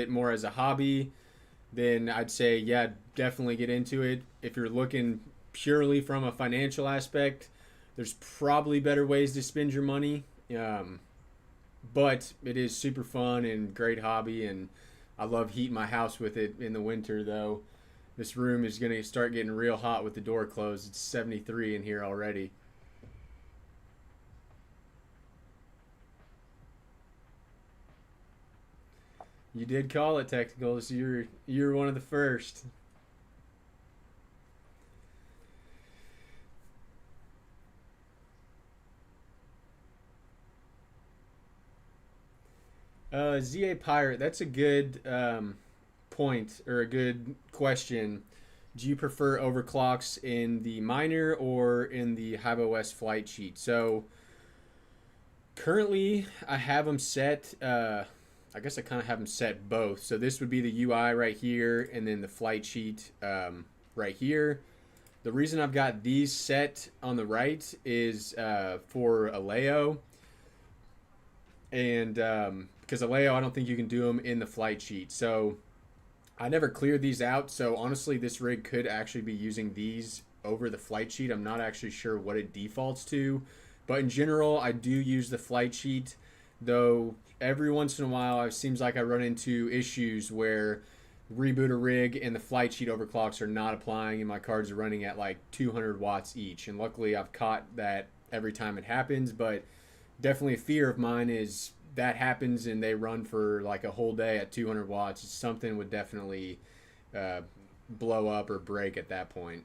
it more as a hobby, then I'd say, yeah, definitely get into it. If you're looking purely from a financial aspect, there's probably better ways to spend your money. But it is super fun and great hobby, and I love heating my house with it in the winter, though. This room is going to start getting real hot with the door closed. It's 73 in here already. You did call it technical, so you're one of the first. ZA Pirate, that's a good point, or a good question. Do you prefer overclocks in the miner or in the HiveOS flight sheet? So currently I have them set, I guess I kind of have them set both. So this would be the UI right here, and then the flight sheet right here. The reason I've got these set on the right is for Aleo. And because Aleo, I don't think you can do them in the flight sheet. So I never cleared these out. So honestly, this rig could actually be using these over the flight sheet. I'm not actually sure what it defaults to. But in general, I do use the flight sheet. Though every once in a while, it seems like I run into issues where reboot a rig and the flight sheet overclocks are not applying and my cards are running at like 200 watts each. And luckily, I've caught that every time it happens. But definitely a fear of mine is that happens and they run for like a whole day at 200 watts. Something would definitely blow up or break at that point.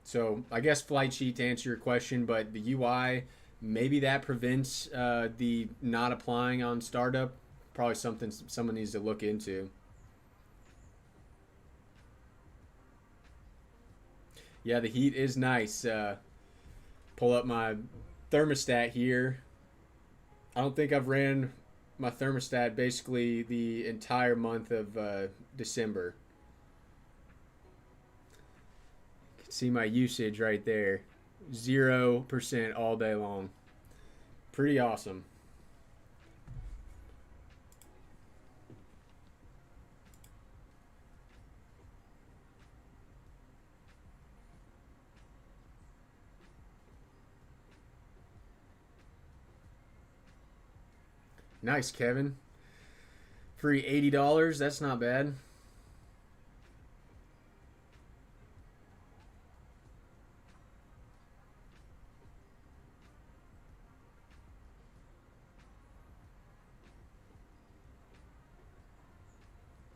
So I guess flight sheet to answer your question, but the UI, maybe that prevents the not applying on startup. Probably something someone needs to look into. Yeah, the heat is nice. Pull up my thermostat here. I don't think I've ran my thermostat basically the entire month of December. You can see my usage right there. 0% all day long. Pretty awesome. Nice, Kevin. Free $80. That's not bad.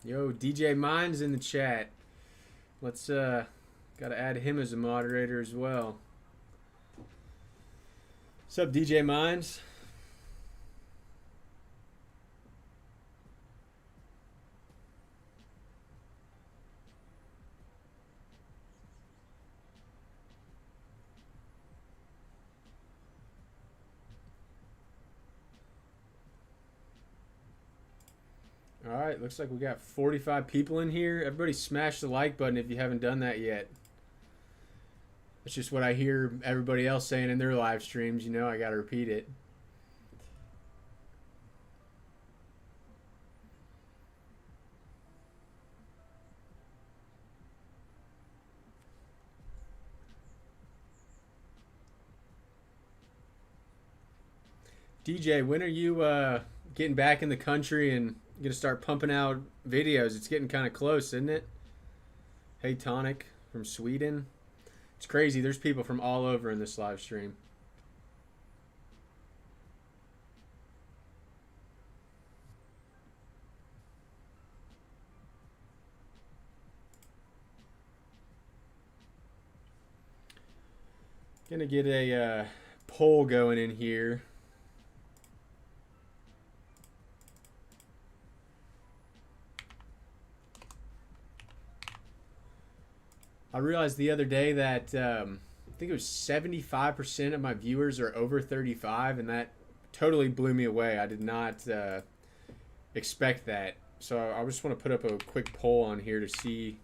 Yo, DJ Mine's in the chat. Let's gotta add him as a moderator as well. What's up, DJ Mines? All right, looks like we got 45 people in here. Everybody smash the like button if you haven't done that yet. That's just what I hear everybody else saying in their live streams. You know, I got to repeat it. DJ, when are you getting back in the country and gonna start pumping out videos? It's getting kind of close, isn't it? Hey, Tonic from Sweden. It's crazy. There's people from all over in this live stream. Gonna get a poll going in here. I realized the other day that I think it was 75% of my viewers are over 35, and that totally blew me away. I did not expect that. So I just want to put up a quick poll on here to see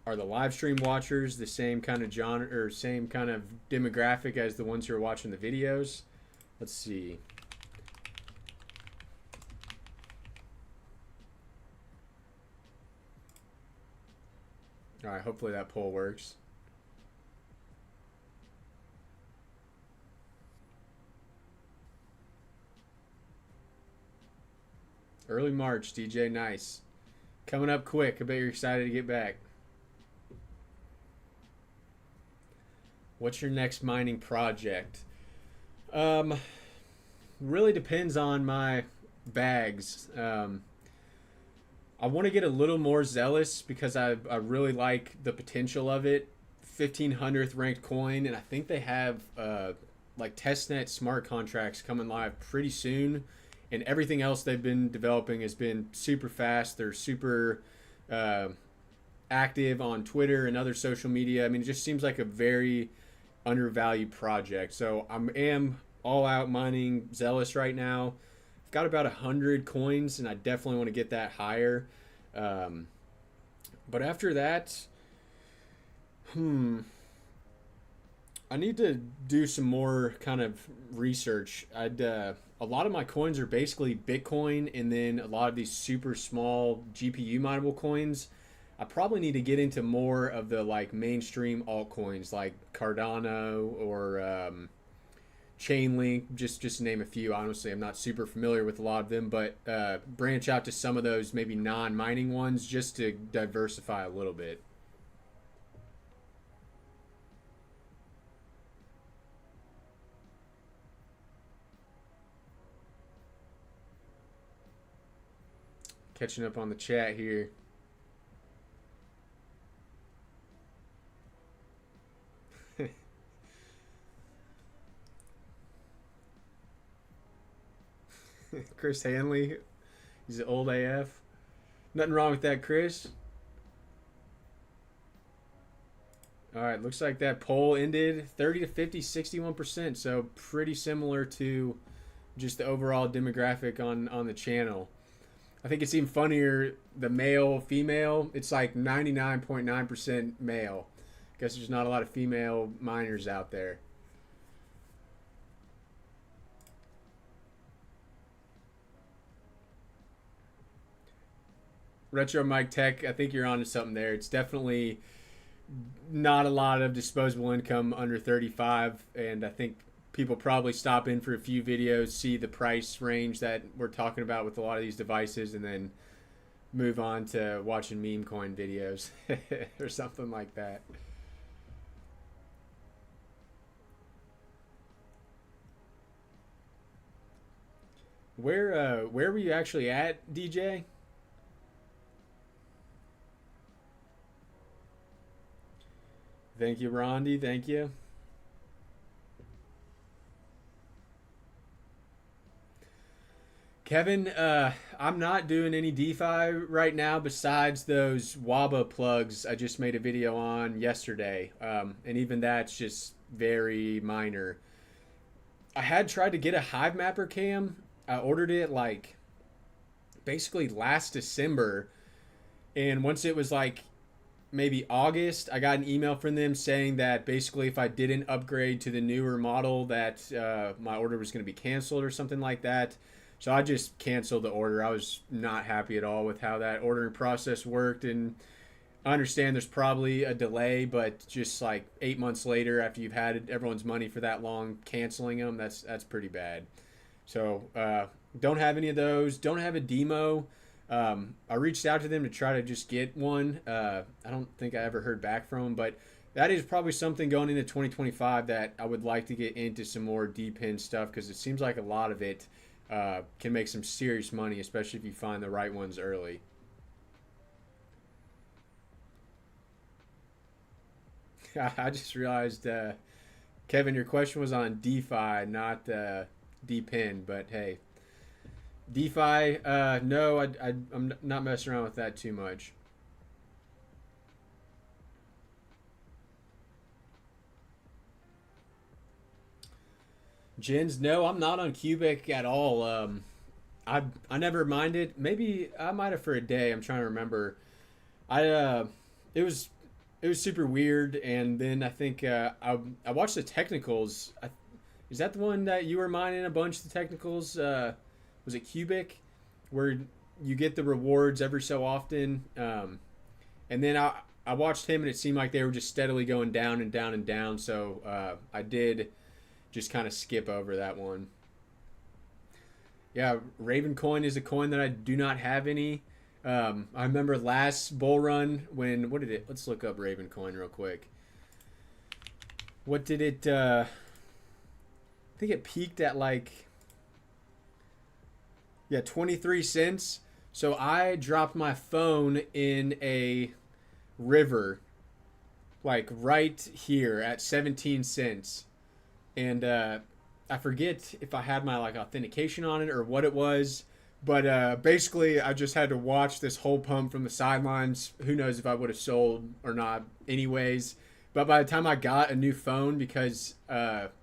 are the live stream watchers the same kind of genre or same kind of demographic as the ones who are watching the videos? Let's see. All right, hopefully that poll works. Early March, DJ, nice. Coming up quick. I bet you're excited to get back. What's your next mining project? Really depends on my bags. I want to get a little more zealous because I really like the potential of it. 1500th ranked coin, and I think they have like testnet smart contracts coming live pretty soon. And everything else they've been developing has been super fast. They're super active on Twitter and other social media. I mean, it just seems like a very undervalued project. So I am all out mining Zealous right now. I've got about 100 coins, and I definitely want to get that higher. But after that, I need to do some more kind of research. A lot of my coins are basically Bitcoin, and then a lot of these super small GPU mineable coins. I probably need to get into more of the like mainstream altcoins like Cardano or Chainlink, just to name a few. Honestly, I'm not super familiar with a lot of them, but branch out to some of those maybe non-mining ones just to diversify a little bit. Catching up on the chat here. Chris Hanley, he's an old AF. Nothing wrong with that, Chris. All right, looks like that poll ended 30 to 50, 61%. So pretty similar to just the overall demographic on the channel. I think it's even funnier, the male, female, it's like 99.9% male. Guess there's not a lot of female miners out there. Retro Mike Tech, I think you're onto something there. It's definitely not a lot of disposable income under 35, and I think people probably stop in for a few videos, see the price range that we're talking about with a lot of these devices, and then move on to watching meme coin videos or something like that. Where were you actually at, DJ? Thank you, Rondi. Thank you. Kevin, I'm not doing any DeFi right now besides those WABA plugs I just made a video on yesterday. And even that's just very minor. I had tried to get a Hive Mapper cam. I ordered it like basically last December. And once it was like maybe August, I got an email from them saying that basically if I didn't upgrade to the newer model that my order was going to be canceled or something like that. So I just canceled the order. I was not happy at all with how that ordering process worked, and I understand there's probably a delay, but just like 8 months later after you've had everyone's money for that long, canceling them, that's pretty bad. So don't have any of those. Don't have a demo. I reached out to them to try to just get one. I don't think I ever heard back from them, but that is probably something going into 2025 that I would like to get into some more deep-in stuff, because it seems like a lot of it can make some serious money, especially if you find the right ones early. I just realized, Kevin, your question was on DeFi, not deep-in, but hey. DeFi, no, I'm not messing around with that too much. Jens, no, I'm not on Cubic at all. I never minded. Maybe I might have for a day. I'm trying to remember. I it was it was super weird, and then I think I watched the technicals. Is that the one that you were mining a bunch of the technicals? Was it Cubic, where you get the rewards every so often? And then I watched him and it seemed like they were just steadily going down and down and down. So I did just kind of skip over that one. Yeah, Raven coin is a coin that I do not have any. I remember last bull run when, what did it, let's look up Raven coin real quick. What did it, I think it peaked at like, yeah, 23 cents. So I dropped my phone in a river, like right here at 17 cents. And I forget if I had my like authentication on it or what it was. But basically, I just had to watch this whole pump from the sidelines. Who knows if I would have sold or not anyways. But by the time I got a new phone, because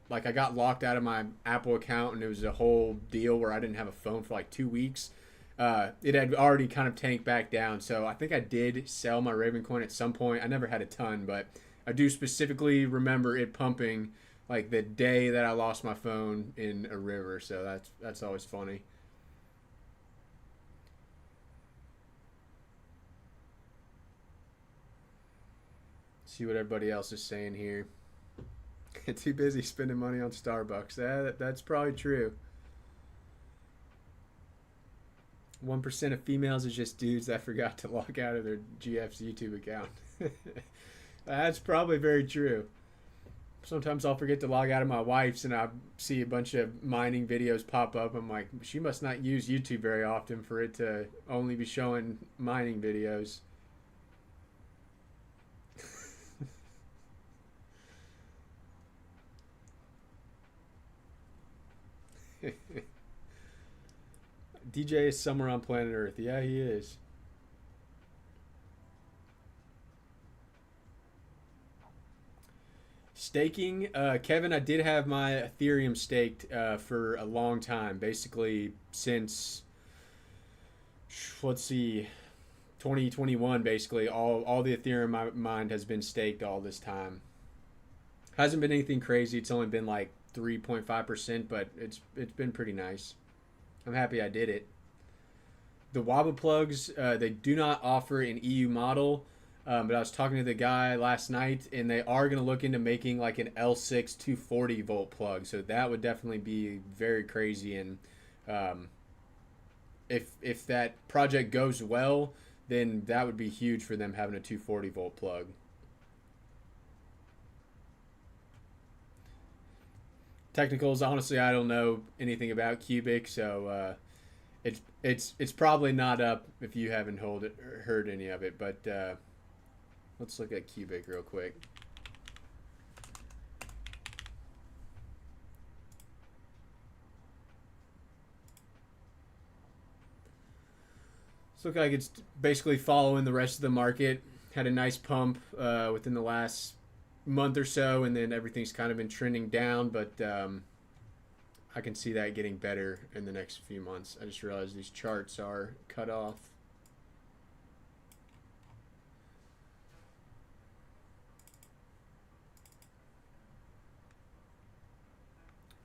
like I got locked out of my Apple account and it was a whole deal where I didn't have a phone for like 2 weeks, it had already kind of tanked back down. So I think I did sell my Raven coin at some point. I never had a ton, but I do specifically remember it pumping like the day that I lost my phone in a river. So that's always funny. See what everybody else is saying here. Too busy spending money on Starbucks. That's probably true. 1% of females is just dudes that forgot to log out of their GF's YouTube account. That's probably very true. Sometimes I'll forget to log out of my wife's and I see a bunch of mining videos pop up. I'm like, she must not use YouTube very often for it to only be showing mining videos. DJ is somewhere on planet Earth. Yeah, he is. Staking, Kevin, I did have my Ethereum staked for a long time, basically since, let's see, 2021. Basically, all the Ethereum I mined has been staked all this time. Hasn't been anything crazy. It's only been like 3.5%, but it's been pretty nice. I'm happy I did it. The Waba plugs, they do not offer an EU model. But I was talking to the guy last night, and they are going to look into making like an L6 240 volt plug. So that would definitely be very crazy. And if that project goes well, then that would be huge for them having a 240 volt plug. Technicals, honestly, I don't know anything about Cubic, so it's probably not up if you haven't heard any of it. But let's look at Cubic real quick. It's looking like it's basically following the rest of the market. Had a nice pump within the last month or so, and then everything's kind of been trending down, but I can see that getting better in the next few months. I just realized these charts are cut off.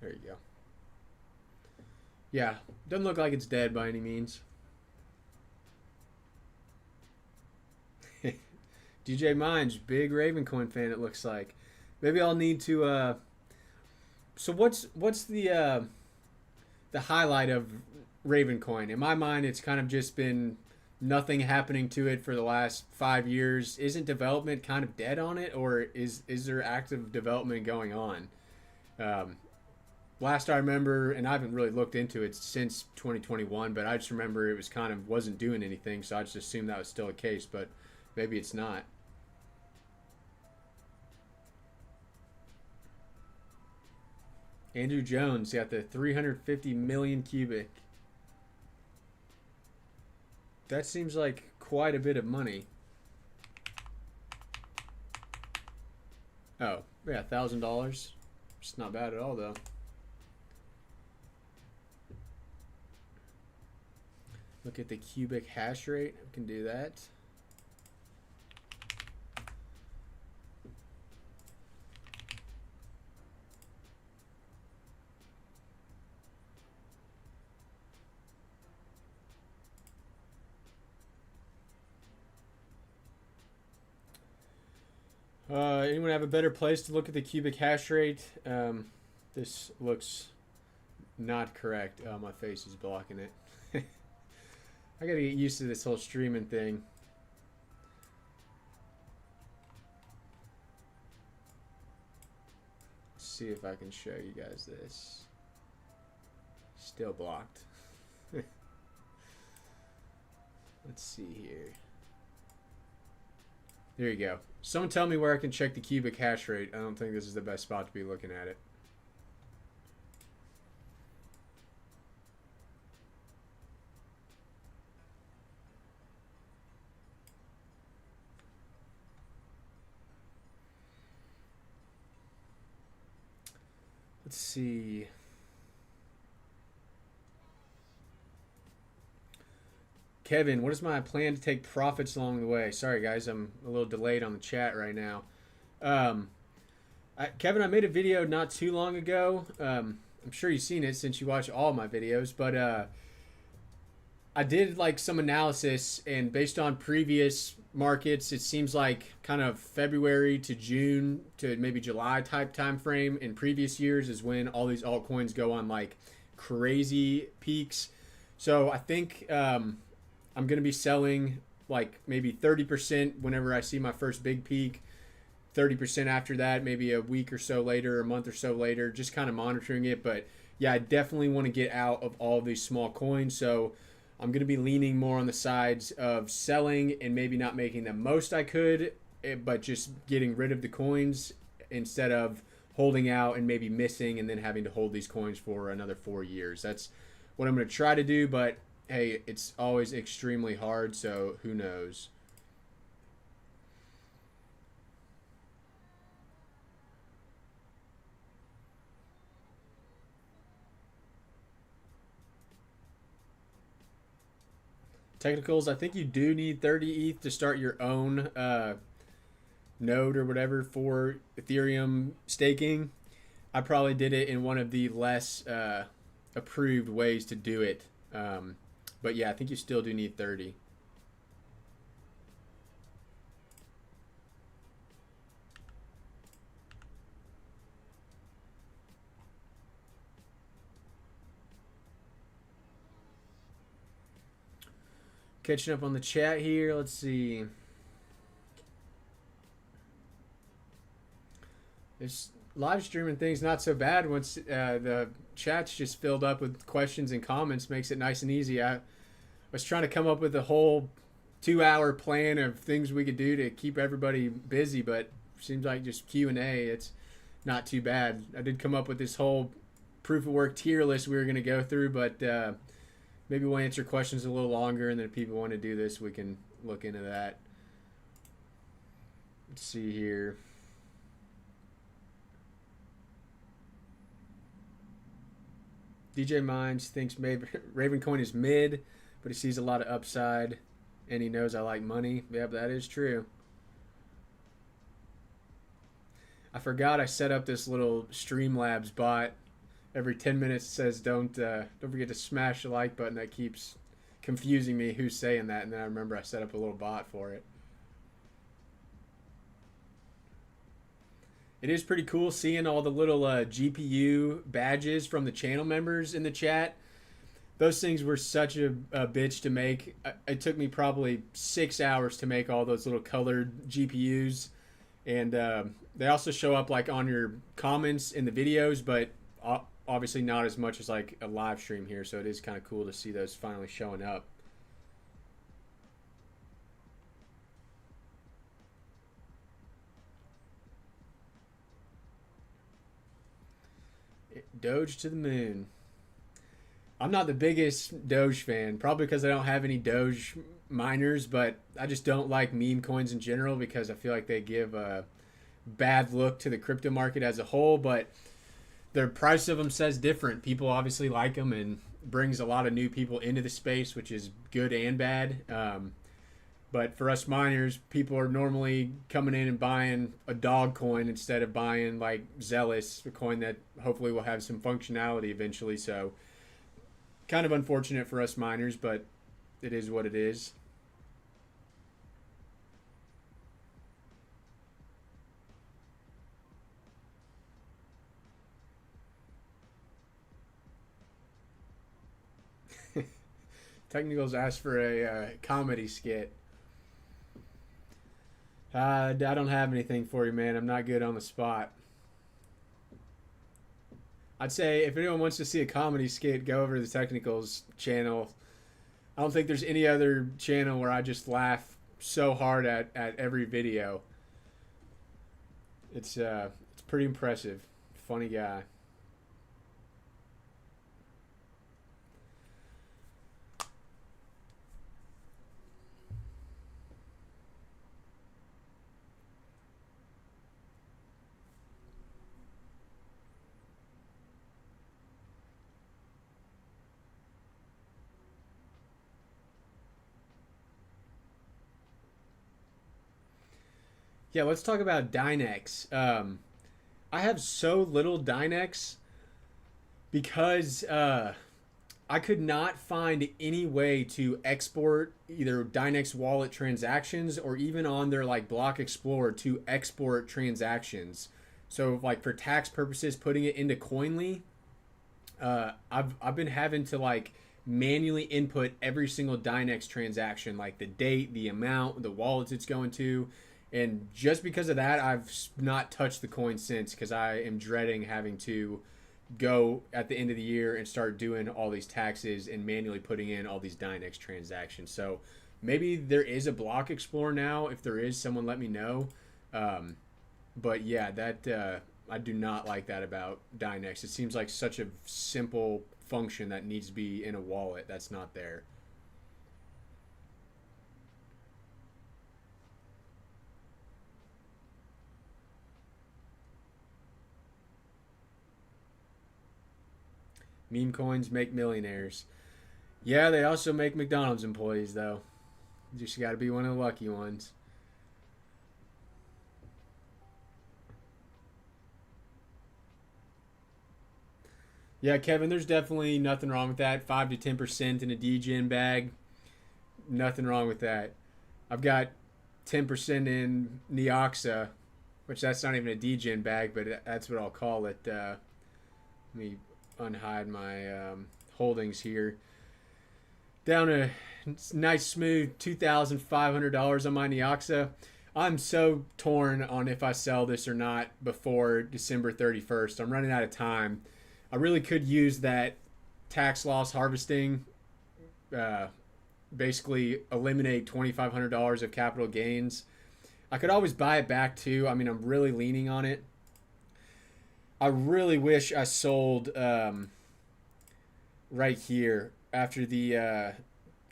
There you go. Yeah, doesn't look like it's dead by any means. DJ Mines, big Ravencoin fan, it looks like. Maybe I'll need to so what's the highlight of Ravencoin? In my mind, it's kind of just been nothing happening to it for the last 5 years. Isn't development kind of dead on it, or is there active development going on? Last I remember, and I haven't really looked into it since 2021, but I just remember it was kind of wasn't doing anything, so I just assumed that was still the case, but maybe it's not. Andrew Jones got the 350 million cubic. That seems like quite a bit of money. Oh, yeah, $1,000. It's not bad at all, though. Look at the cubic hash rate. We can do that. Anyone have a better place to look at the cubic hash rate? This looks not correct. Oh, my face is blocking it. I gotta get used to this whole streaming thing. Let's see if I can show you guys this. Still blocked. Let's see here. There you go. Someone tell me where I can check the cubic hash rate. I don't think this is the best spot to be looking at it. Let's see. Kevin, what is my plan to take profits along the way? Sorry, guys, I'm a little delayed on the chat right now. Kevin, I made a video not too long ago. I'm sure you've seen it since you watch all my videos, but I did like some analysis, and based on previous markets, it seems like kind of February to June to maybe July type time frame in previous years is when all these altcoins go on like crazy peaks. So I think I'm going to be selling like maybe 30% whenever I see my first big peak, 30% after that, maybe a week or so later, a month or so later, just kind of monitoring it. But yeah, I definitely want to get out of all of these small coins. So I'm going to be leaning more on the sides of selling and maybe not making the most I could, but just getting rid of the coins instead of holding out and maybe missing and then having to hold these coins for another 4 years. That's what I'm going to try to do, but hey, it's always extremely hard, so who knows? Technicals, I think you do need 30 ETH to start your own node or whatever for Ethereum staking. I probably did it in one of the less approved ways to do it. But yeah, I think you still do need 30. Catching up on the chat here. Let's see. This live streaming thing's not so bad once the chat's just filled up with questions and comments. Makes it nice and easy. I was trying to come up with a whole 2-hour plan of things we could do to keep everybody busy, but seems like just Q&A, it's not too bad. I did come up with this whole proof of work tier list we were going to go through, but maybe we'll answer questions a little longer, and then if people want to do this, we can look into that. Let's see here. DJ Mines thinks maybe Ravencoin is mid, but he sees a lot of upside, and he knows I like money. Yep, that is true. I forgot I set up this little Streamlabs bot. Every 10 minutes it says don't forget to smash the like button. That keeps confusing me who's saying that, and then I remember I set up a little bot for it. It is pretty cool seeing all the little GPU badges from the channel members in the chat. Those things were such a bitch to make. It took me probably 6 hours to make all those little colored GPUs. And they also show up like on your comments in the videos, but obviously not as much as like a live stream here. So it is kind of cool to see those finally showing up. Doge to the moon. I'm not the biggest Doge fan, probably because I don't have any Doge miners, but I just don't like meme coins in general because I feel like they give a bad look to the crypto market as a whole, but the price of them says different. People obviously like them and brings a lot of new people into the space, which is good and bad. But for us miners, people are normally coming in and buying a dog coin instead of buying like Zealous, a coin that hopefully will have some functionality eventually. So kind of unfortunate for us miners, but it is what it is. Technicals asked for a comedy skit. I don't have anything for you, man. I'm not good on the spot. I'd say if anyone wants to see a comedy skit, go over to the Technicals channel. I don't think there's any other channel where I just laugh so hard at every video. It's pretty impressive. Funny guy. Yeah, let's talk about Dynex. I have so little Dynex because I could not find any way to export either Dynex wallet transactions or even on their like Block Explorer to export transactions. So like for tax purposes, putting it into Coinly, I've been having to like manually input every single Dynex transaction, like the date, the amount, the wallets it's going to. And just because of that, I've not touched the coin since because I am dreading having to go at the end of the year and start doing all these taxes and manually putting in all these Dynex transactions. So maybe there is a Block Explorer now. If there is, someone let me know. But yeah, that I do not like that about Dynex. It seems like such a simple function that needs to be in a wallet that's not there. Meme coins make millionaires. Yeah, they also make McDonald's employees, though. You just got to be one of the lucky ones. Yeah, Kevin, there's definitely nothing wrong with that. 5 to 10% in a DGen bag. Nothing wrong with that. I've got 10% in Neoxa, which that's not even a DGen bag, but that's what I'll call it. Let me unhide my holdings here. Down a nice smooth $2,500 on my Neoxa. I'm so torn on if I sell this or not before December 31st. I'm running out of time. I really could use that tax loss harvesting. Basically eliminate $2,500 of capital gains. I could always buy it back too. I mean, I'm really leaning on it. I really wish I sold right here after the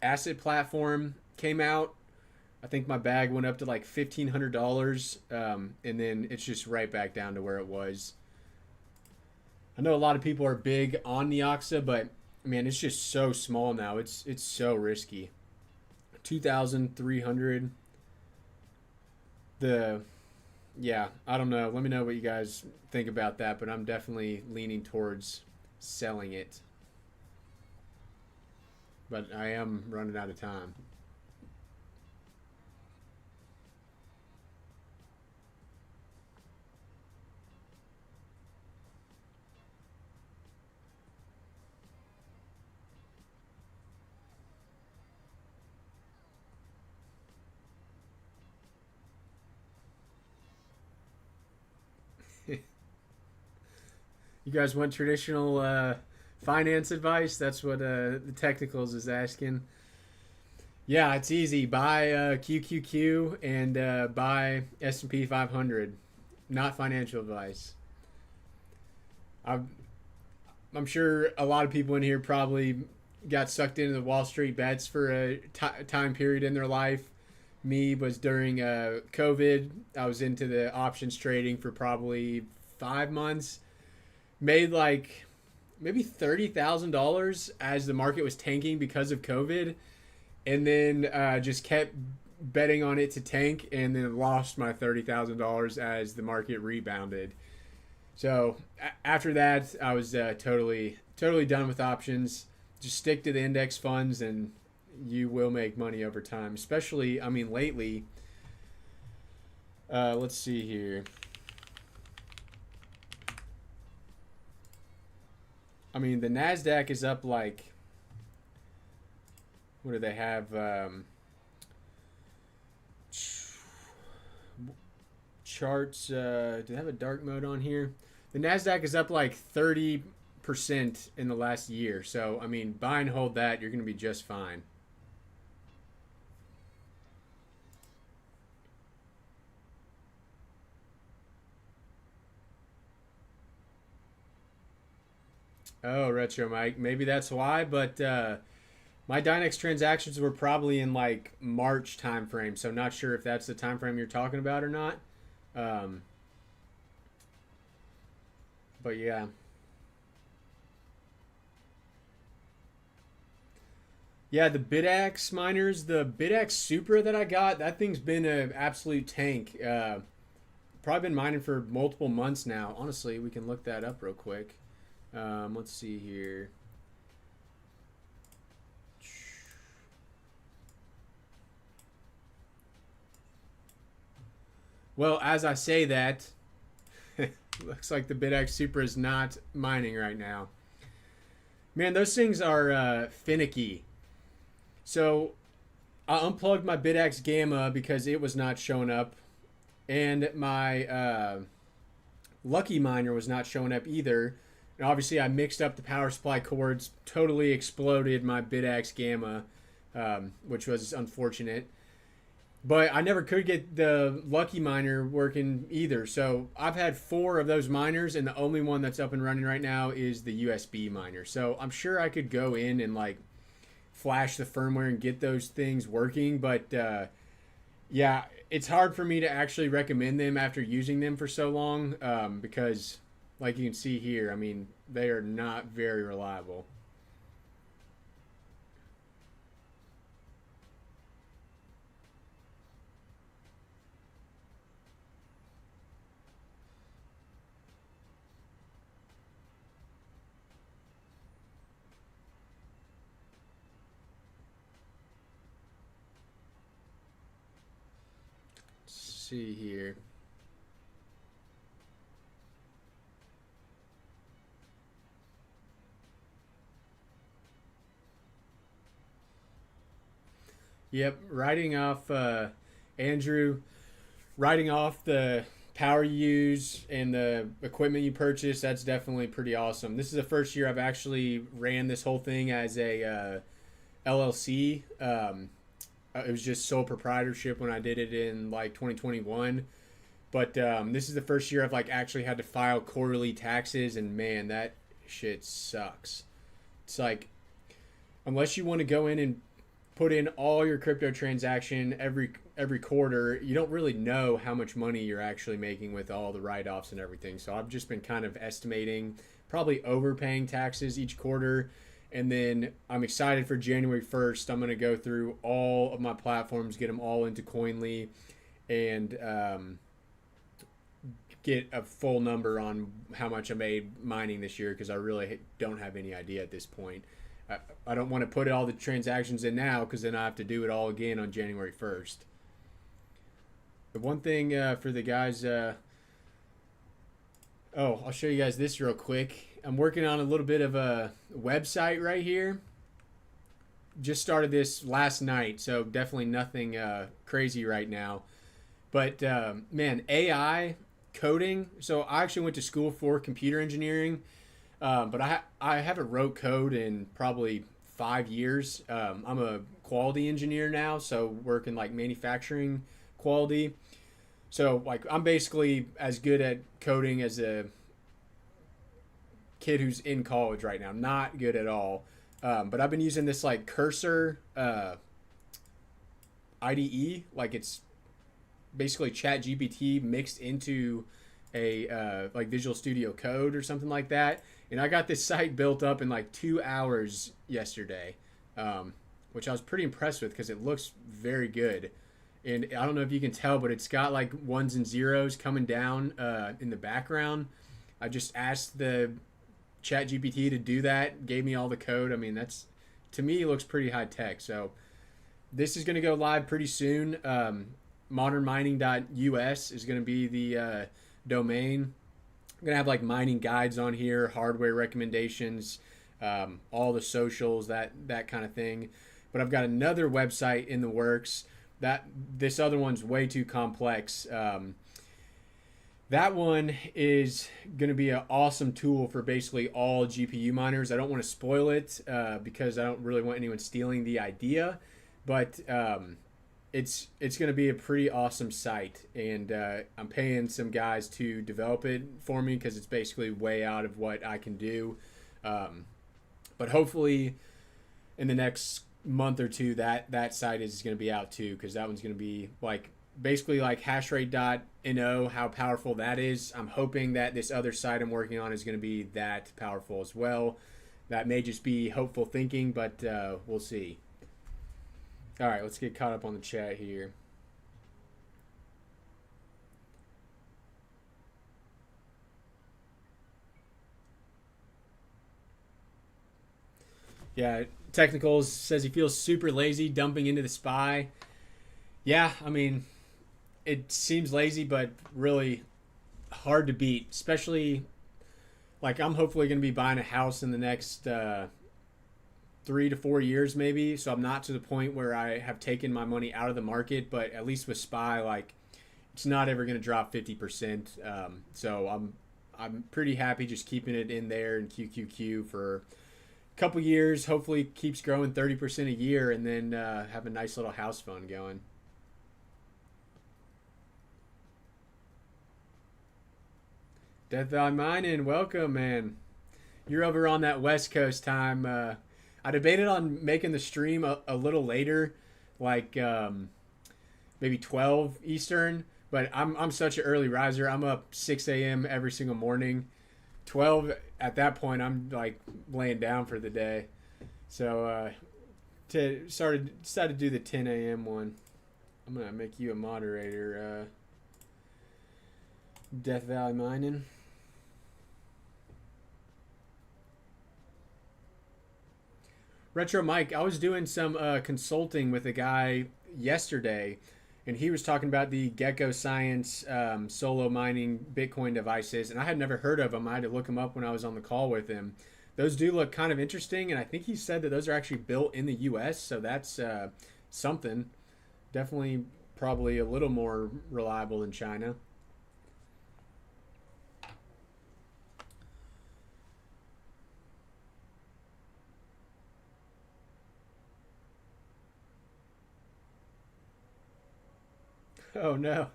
ASIC platform came out. I think my bag went up to like $1,500, and then it's just right back down to where it was. I know a lot of people are big on Neoxa, but man, it's just so small now. It's so risky. 2,300. Yeah, I don't know. Let me know what you guys think about that, but I'm definitely leaning towards selling it. But I am running out of time. You guys want traditional finance advice? That's what the Technicals is asking. Yeah, it's easy. Buy QQQ and buy S&P 500. Not financial advice. I'm sure a lot of people in here probably got sucked into the Wall Street bets for a time period in their life. Me was during COVID. I was into the options trading for probably 5 months. Made like maybe $30,000 as the market was tanking because of COVID, and then just kept betting on it to tank, and then lost my $30,000 as the market rebounded. So after that, I was totally done with options. Just stick to the index funds, and you will make money over time. Especially, I mean, lately. Let's see here. I mean, the NASDAQ is up like what do they have? Charts. Do they have a dark mode on here? The Nasdaq is up like 30% in the last year. So I mean, buy and hold that. You're going to be just fine. Oh, Retro Mike. Maybe that's why, but my Dynex transactions were probably in like March time frame, so not sure if that's the time frame you're talking about or not. Um, but yeah. Yeah, the Bidax miners, the Bidax Supra that I got, that thing's been an absolute tank. Probably been mining for multiple months now. Honestly, we can look that up real quick. Let's see here. Well, as I say that, looks like the Bidax Supra is not mining right now. Man, those things are finicky. So I unplugged my Bidax Gamma because it was not showing up, and my Lucky Miner was not showing up either. And obviously, I mixed up the power supply cords, totally exploded my Bidax Gamma, which was unfortunate. But I never could get the Lucky Miner working either. So I've had 4 of those miners, and the only one that's up and running right now is the USB miner. So I'm sure I could go in and like flash the firmware and get those things working. But yeah, it's hard for me to actually recommend them after using them for so long because, like you can see here, I mean, they are not very reliable. Let's see here. Yep, writing off Andrew, writing off the power you use and the equipment you purchase. That's definitely pretty awesome. This is the first year I've actually ran this whole thing as a LLC. It was just sole proprietorship when I did it in like 2021. But this is the first year I've like actually had to file quarterly taxes, and man, that shit sucks. It's like unless you want to go in and put in all your crypto transaction every quarter, you don't really know how much money you're actually making with all the write-offs and everything. So I've just been kind of estimating, probably overpaying taxes each quarter. And then I'm excited for January 1st. I'm going to go through all of my platforms, get them all into Coinly, and get a full number on how much I made mining this year, because I really don't have any idea at this point. I don't want to put all the transactions in now because then I have to do it all again on January 1st. The one thing for the guys, I'll show you guys this real quick. I'm working on a little bit of a website right here. Just started this last night, so definitely nothing crazy right now. But man, AI coding. So I actually went to school for computer engineering. But I haven't wrote code in probably 5 years. I'm a quality engineer now, so working like manufacturing quality. So like I'm basically as good at coding as a kid who's in college right now. Not good at all. But I've been using this like Cursor IDE, like it's basically Chat GPT mixed into a like Visual Studio Code or something like that. And I got this site built up in like 2 hours yesterday, which I was pretty impressed with because it looks very good. And I don't know if you can tell, but it's got like ones and zeros coming down in the background. I just asked the Chat GPT to do that, gave me all the code. I mean, that's, to me, looks pretty high tech. So this is going to go live pretty soon. ModernMining.us is going to be the domain. I'm going to have like mining guides on here, hardware recommendations, all the socials, that kind of thing. but I've got another website in the works. That this other one's way too complex. That one is going to be an awesome tool for basically all GPU miners. I don't want to spoil it because I don't really want anyone stealing the idea, but it's going to be a pretty awesome site, and I'm paying some guys to develop it for me because it's basically way out of what I can do. But hopefully in the next month or two that site is going to be out too, because that one's going to be like basically like hashrate.no, how powerful that is. I'm hoping that this other site I'm working on is going to be that powerful as well. That may just be hopeful thinking, but we'll see. All right, let's get caught up on the chat here. Yeah, Technicals says he feels super lazy dumping into the SPY. Yeah, I mean, it seems lazy, but really hard to beat. Especially, like, I'm hopefully going to be buying a house in the next 3 to 4 years, maybe. So I'm not to the point where I have taken my money out of the market. But at least with SPY, like, it's not ever going to drop 50%. So I'm pretty happy just keeping it in there in QQQ for couple years, hopefully keeps growing 30% a year, and then have a nice little house fund going. Death Valley Mining, welcome, man. You're over on that West Coast time. I debated on making the stream a little later, like maybe 12 Eastern, but I'm such an early riser. I'm up 6 a.m. every single morning. 12 at that point, I'm like laying down for the day. So decided to do the 10 a.m. one. I'm gonna make you a moderator, Death Valley Mining. Retro Mike, I was doing some consulting with a guy yesterday, and he was talking about the Gecko Science solo mining Bitcoin devices, and I had never heard of them. I had to look them up when I was on the call with him. Those do look kind of interesting, and I think he said that those are actually built in the U.S., so that's something. Definitely probably a little more reliable than China. Oh no.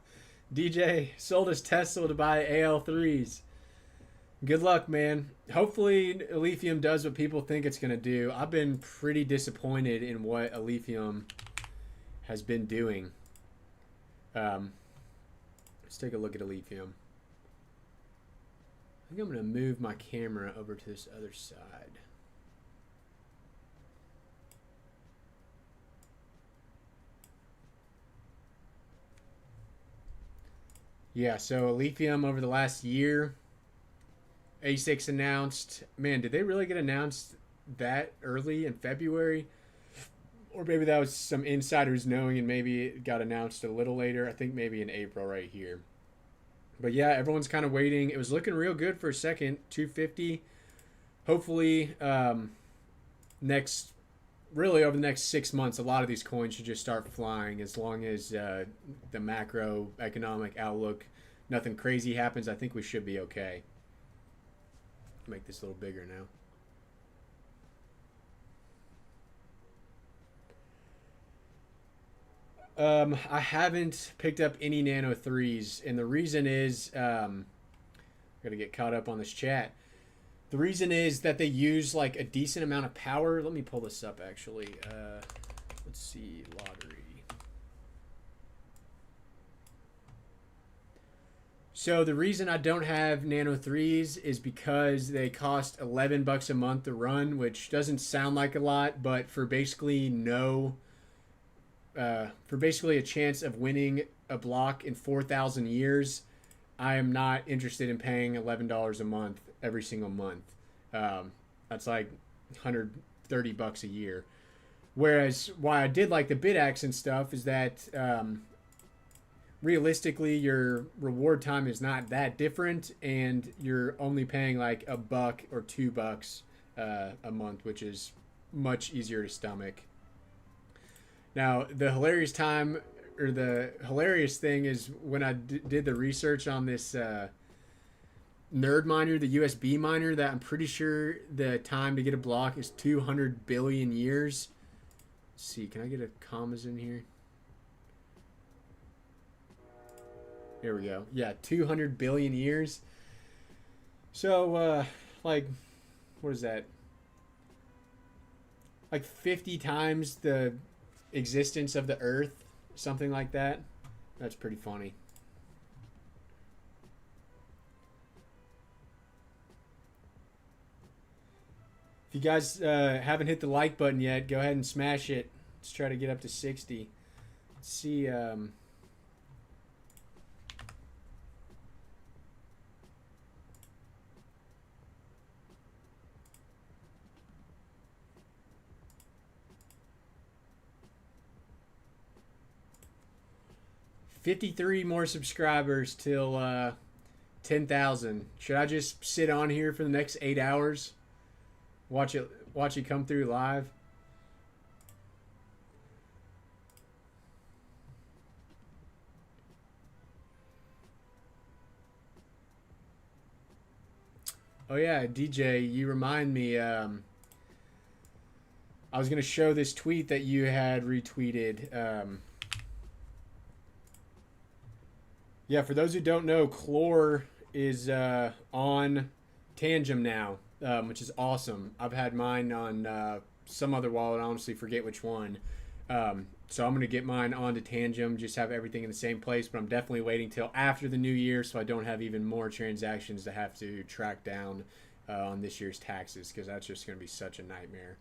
DJ sold his Tesla to buy AL3s. Good luck, man. Hopefully Alephium does what people think it's going to do. I've been pretty disappointed in what Alephium has been doing. Let's take a look at Alephium. I think I'm going to move my camera over to this other side. Yeah, so Alephium over the last year, ASICs announced. Man, did they really get announced that early in February? Or maybe that was some insiders knowing and maybe it got announced a little later. I think maybe in April right here. But yeah, everyone's kind of waiting. It was looking real good for a second. 250. Hopefully really over the next 6 months, a lot of these coins should just start flying as long as the macroeconomic outlook, nothing crazy happens. I think we should be okay. Make this a little bigger now. I haven't picked up any Nano 3s, and the reason is, I'm going to get caught up on this chat. The reason is that they use like a decent amount of power. Let me pull this up actually. Let's see, lottery. So the reason I don't have Nano 3s is because they cost $11 a month to run, which doesn't sound like a lot, but for basically a chance of winning a block in 4,000 years, I am not interested in paying $11 a month every single month. That's like $130 a year. Whereas why I did like the BitX and stuff is that realistically your reward time is not that different, and you're only paying like $1 or $2 a month, which is much easier to stomach. Now, the hilarious time or the hilarious thing is when I did the research on this nerd miner, the USB miner, that I'm pretty sure the time to get a block is 200 billion years. Let's see, can I get a commas in here? There we go. Yeah, 200 billion years. So, like, what is that? Like 50 times the existence of the Earth, something like that. That's pretty funny. If you guys haven't hit the like button yet, go ahead and smash it. Let's try to get up to 60. Let's see. 53 more subscribers till 10,000. Should I just sit on here for the next 8 hours? Watch it come through live? Oh yeah, DJ, you remind me. I was gonna show this tweet that you had retweeted. Yeah, for those who don't know, Chlor is on Tangem now, which is awesome. I've had mine on some other wallet. I honestly forget which one. So I'm going to get mine onto Tangem, just have everything in the same place. But I'm definitely waiting till after the new year so I don't have even more transactions to have to track down on this year's taxes, because that's just going to be such a nightmare.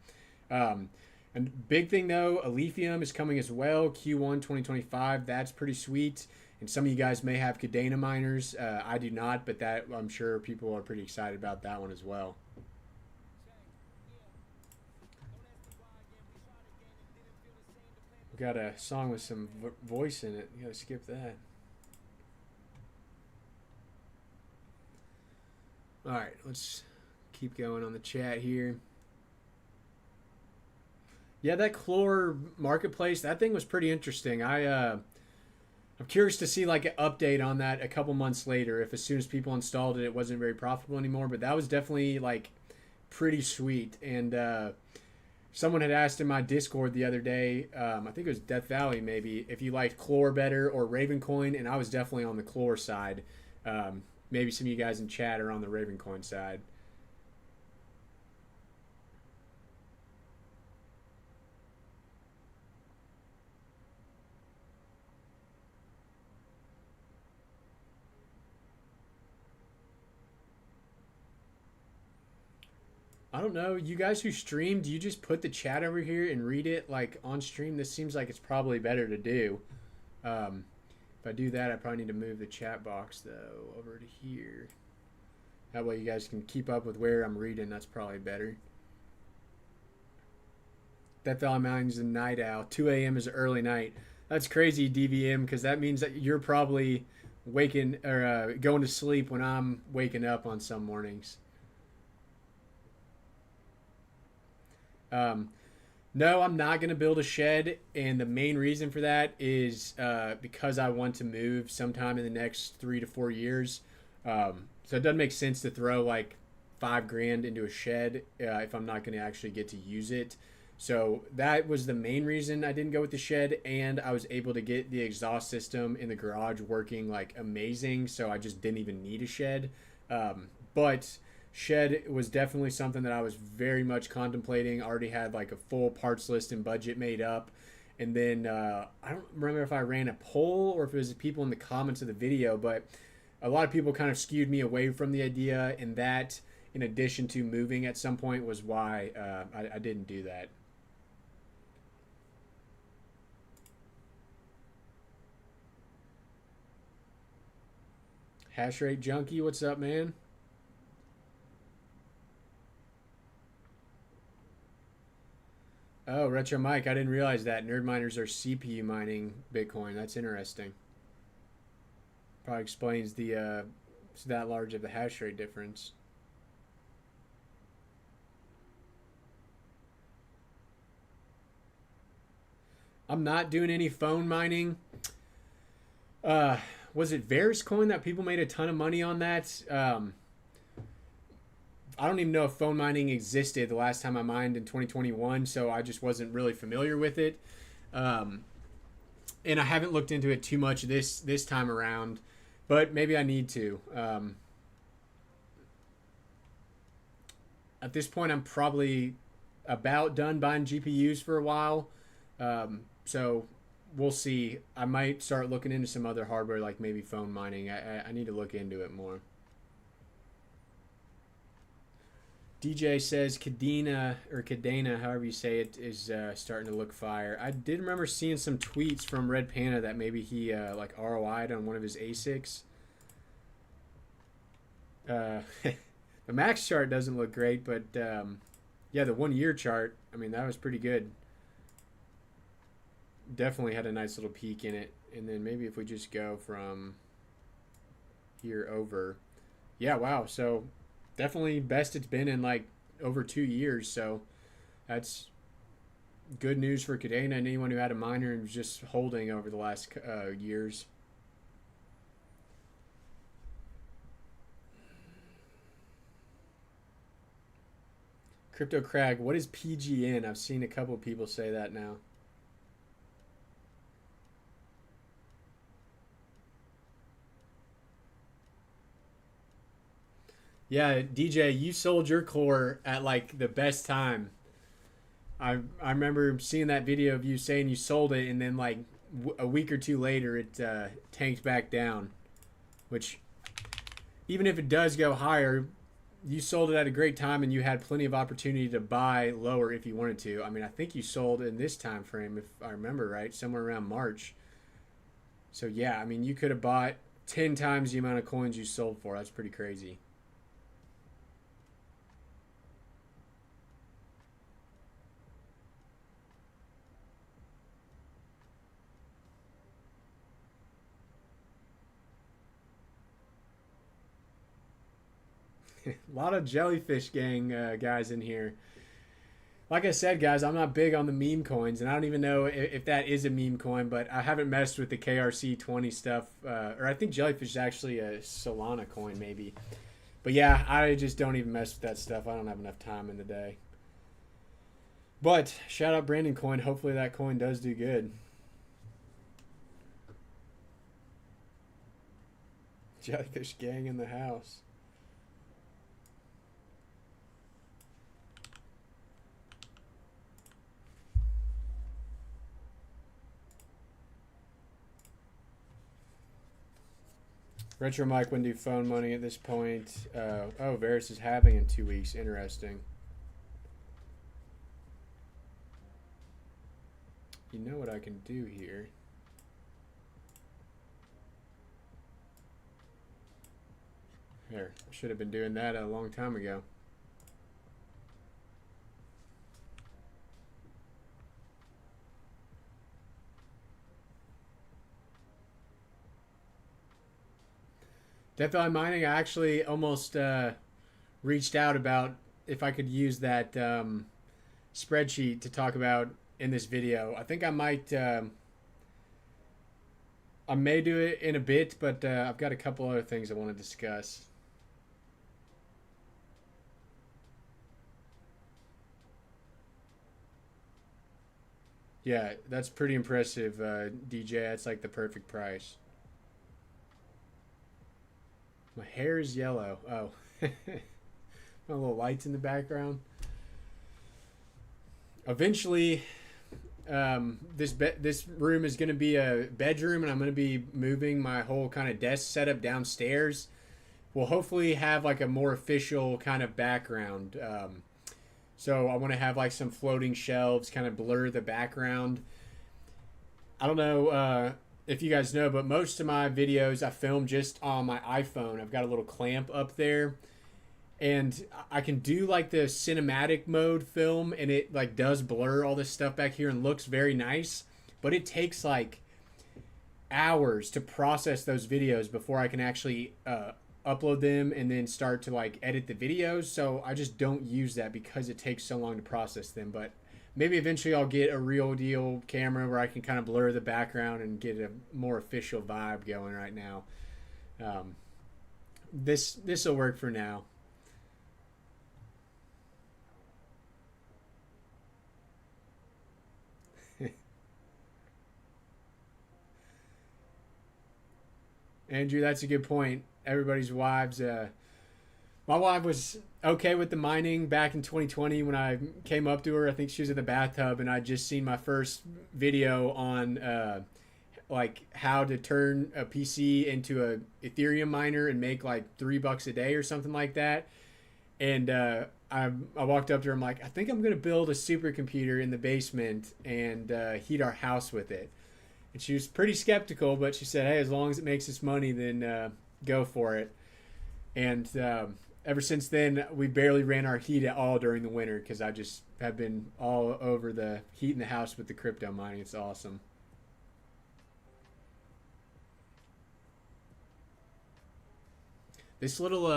And big thing though, Alephium is coming as well, Q1 2025. That's pretty sweet. And some of you guys may have Kadena miners. I do not, but that I'm sure people are pretty excited about that one as well. We got a song with some voice in it. You gotta skip that. All right, let's keep going on the chat here. Yeah, that Chlor marketplace, that thing was pretty interesting. I'm curious to see like an update on that a couple months later. If as soon as people installed it, it wasn't very profitable anymore. But that was definitely like pretty sweet. And someone had asked in my Discord the other day, I think it was Death Valley maybe, if you liked Chlor better or Ravencoin, and I was definitely on the Chlor side. Maybe some of you guys in chat are on the Ravencoin side. I don't know. You guys who stream, do you just put the chat over here and read it like on stream? This seems like it's probably better to do. If I do that, I probably need to move the chat box though over to here. That way you guys can keep up with where I'm reading. That's probably better. Death Valley Mountain's a night owl. 2 a.m. is early night. That's crazy, DVM, because that means that you're probably waking or going to sleep when I'm waking up on some mornings. No, I'm not going to build a shed, and the main reason for that is because I want to move sometime in the next 3 to 4 years. So it doesn't make sense to throw like $5,000 into a shed if I'm not going to actually get to use it. So that was the main reason I didn't go with the shed, and I was able to get the exhaust system in the garage working like amazing, so I just didn't even need a shed. But shed was definitely something that I was very much contemplating. I already had like a full parts list and budget made up. And then I don't remember if I ran a poll or if it was people in the comments of the video, but a lot of people kind of skewed me away from the idea. And that, in addition to moving at some point, was why I didn't do that. Hash rate junkie, what's up, man? Oh, Retro Mike, I didn't realize that. Nerd miners are CPU mining Bitcoin. That's interesting. Probably explains the it's that large of the hash rate difference. I'm not doing any phone mining. Was it Veriscoin that people made a ton of money on that? I don't even know if phone mining existed the last time I mined in 2021, so I just wasn't really familiar with it. And I haven't looked into it too much this time around, but maybe I need to. At this point, I'm probably about done buying GPUs for a while. So we'll see. I might start looking into some other hardware, like maybe phone mining. I need to look into it more. DJ says Kadena, or Kadena, however you say it, is starting to look fire. I did remember seeing some tweets from Red Panda that maybe he like ROI'd on one of his ASICs. The max chart doesn't look great, but yeah, the 1 year chart, I mean, that was pretty good. Definitely had a nice little peak in it. And then maybe if we just go from here over. Yeah, wow. So definitely best it's been in like over 2 years. So that's good news for Kadena and anyone who had a miner and was just holding over the last years. Crypto Crag, what is PGN? I've seen a couple of people say that now. Yeah, DJ, you sold your core at like the best time. I remember seeing that video of you saying you sold it, and then like a week or two later, it tanked back down. Which, even if it does go higher, you sold it at a great time, and you had plenty of opportunity to buy lower if you wanted to. I mean, I think you sold in this time frame, if I remember right, somewhere around March. So yeah, I mean, you could have bought 10 times the amount of coins you sold for. That's pretty crazy. A lot of jellyfish gang guys in here. Like I said, guys, I'm not big on the meme coins, and I don't even know if that is a meme coin, but I haven't messed with the KRC20 stuff. Or I think jellyfish is actually a Solana coin, maybe. But yeah, I just don't even mess with that stuff. I don't have enough time in the day. But shout out Brandon Coin. Hopefully that coin does do good. Jellyfish gang in the house. Retro Mike wouldn't do phone money at this point. Oh, Varus is halving in 2 weeks. Interesting. You know what I can do here? There. I should have been doing that a long time ago. DeFi mining, I actually almost reached out about if I could use that spreadsheet to talk about in this video. I think I might, I may do it in a bit, but I've got a couple other things I want to discuss. Yeah, that's pretty impressive, DJ. That's like the perfect price. My hair is yellow. Oh. My little lights in the background. Eventually, this room is going to be a bedroom, and I'm going to be moving my whole kind of desk setup downstairs. We'll hopefully have like a more official kind of background. So I want to have like some floating shelves, kind of blur the background. I don't know if you guys know, but most of my videos I film just on my iPhone. I've got a little clamp up there, and I can do like the cinematic mode film, and it like does blur all this stuff back here and looks very nice, but it takes like hours to process those videos before I can actually upload them and then start to like edit the videos. So I just don't use that because it takes so long to process them. But maybe eventually I'll get a real deal camera where I can kind of blur the background and get a more official vibe going right now. Um, this will work for now. Andrew, that's a good point. Everybody's wives. My wife was okay with the mining back in 2020 when I came up to her. I think she was in the bathtub, and I'd just seen my first video on like how to turn a PC into a Ethereum miner and make like $3 a day or something like that. And I walked up to her. I'm like, I think I'm gonna build a supercomputer in the basement and heat our house with it. And she was pretty skeptical, but she said, "Hey, as long as it makes us money, then go for it." And ever since then, we barely ran our heat at all during the winter because I just have been all over the heat in the house with the crypto mining. It's awesome. This little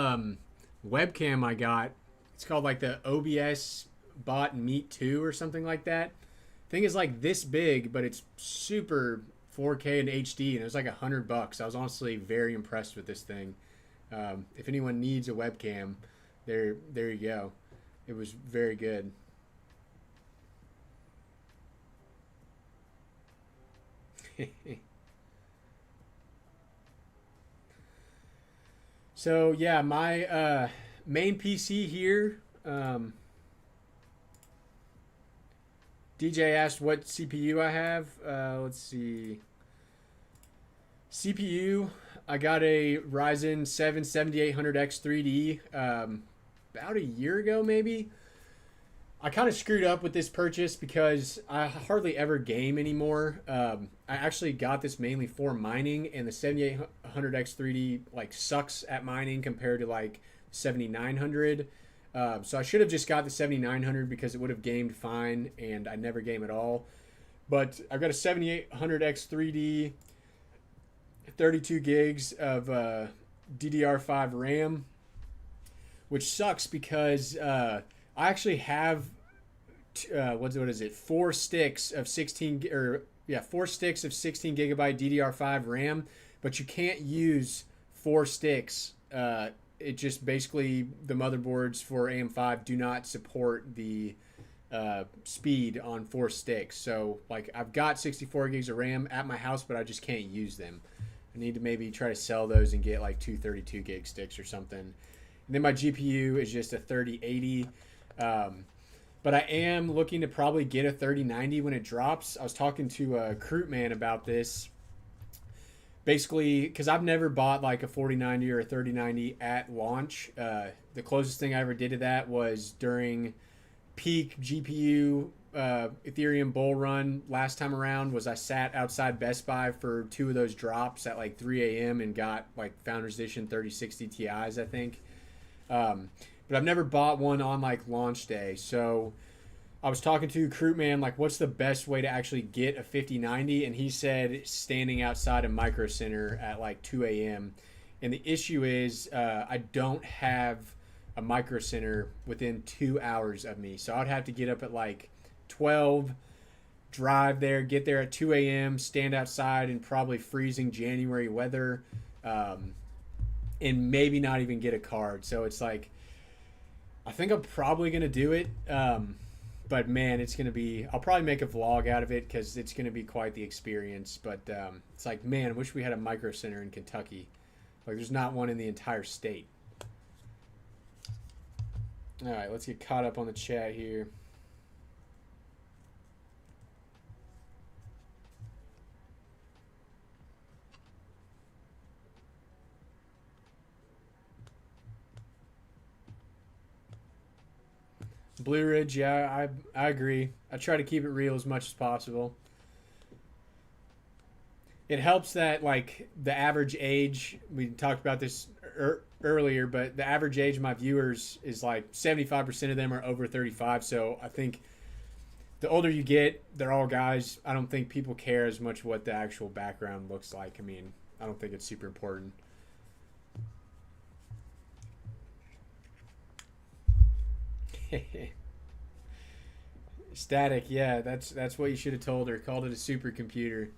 webcam I got, it's called like the OBS Bot Meet 2 or something like that. Thing is like this big, but it's super 4K and HD, and it was like $100. I was honestly very impressed with this thing. If anyone needs a webcam, there you go. It was very good. So yeah, my main PC here. DJ asked what CPU I have. Let's see. CPU, I got a Ryzen 7 7800X 3D about a year ago, maybe. I kind of screwed up with this purchase because I hardly ever game anymore. I actually got this mainly for mining, and the 7800X 3D like sucks at mining compared to like 7900. So I should have just got the 7900 because it would have gamed fine, and I never game at all. But I've got a 7800X 3D, 32 gigs of DDR5 RAM, which sucks because I actually have what is it? 4 sticks of 16 or yeah, 4 sticks of 16 gigabyte DDR5 RAM, but you can't use 4 sticks. It just basically the motherboards for AM5 do not support the speed on 4 sticks. So like I've got 64 gigs of RAM at my house, but I just can't use them. I need to maybe try to sell those and get like 232 gig sticks or something. And then my GPU is just a 3080. But I am looking to probably get a 3090 when it drops. I was talking to a Crute about this. Basically, because I've never bought like a 4090 or a 3090 at launch. The closest thing I ever did to that was during peak GPU Ethereum bull run last time around. Was I sat outside Best Buy for 2 of those drops at like 3 a.m. and got like Founders Edition 3060 Ti's, I think. But I've never bought one on like launch day. So I was talking to Crute like, what's the best way to actually get a 5090? And he said standing outside a Micro Center at like 2 a.m. And the issue is I don't have a Micro Center within 2 hours of me. So I'd have to get up at like 12, drive there, get there at 2 a.m., stand outside in probably freezing January weather, and maybe not even get a card. So it's like, I think I'm probably going to do it. But man, it's going to be, I'll probably make a vlog out of it because it's going to be quite the experience. But it's like, man, I wish we had a Micro Center in Kentucky. Like, there's not one in the entire state. All right, let's get caught up on the chat here. Blue Ridge, yeah, I agree. I try to keep it real as much as possible. It helps that like the average age, we talked about this earlier, but the average age of my viewers is like 75% of them are over 35. So I think the older you get, they're all guys. I don't think people care as much what the actual background looks like. I mean, I don't think it's super important. Static, yeah, that's what you should have told her. Called it a supercomputer.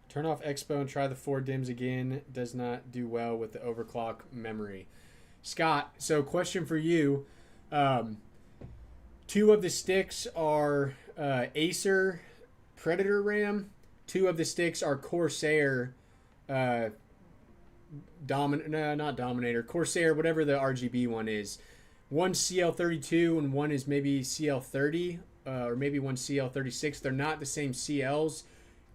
Turn off Expo and try the 4 DIMMs again. Does not do well with the overclock memory. Scott, so question for you. Um, 2 of the sticks are Acer Predator RAM. 2 of the sticks are Corsair uh, no, not Dominator. Corsair, whatever the RGB one is. One's CL32 and one is maybe CL30 or maybe one CL36. They're not the same CLs.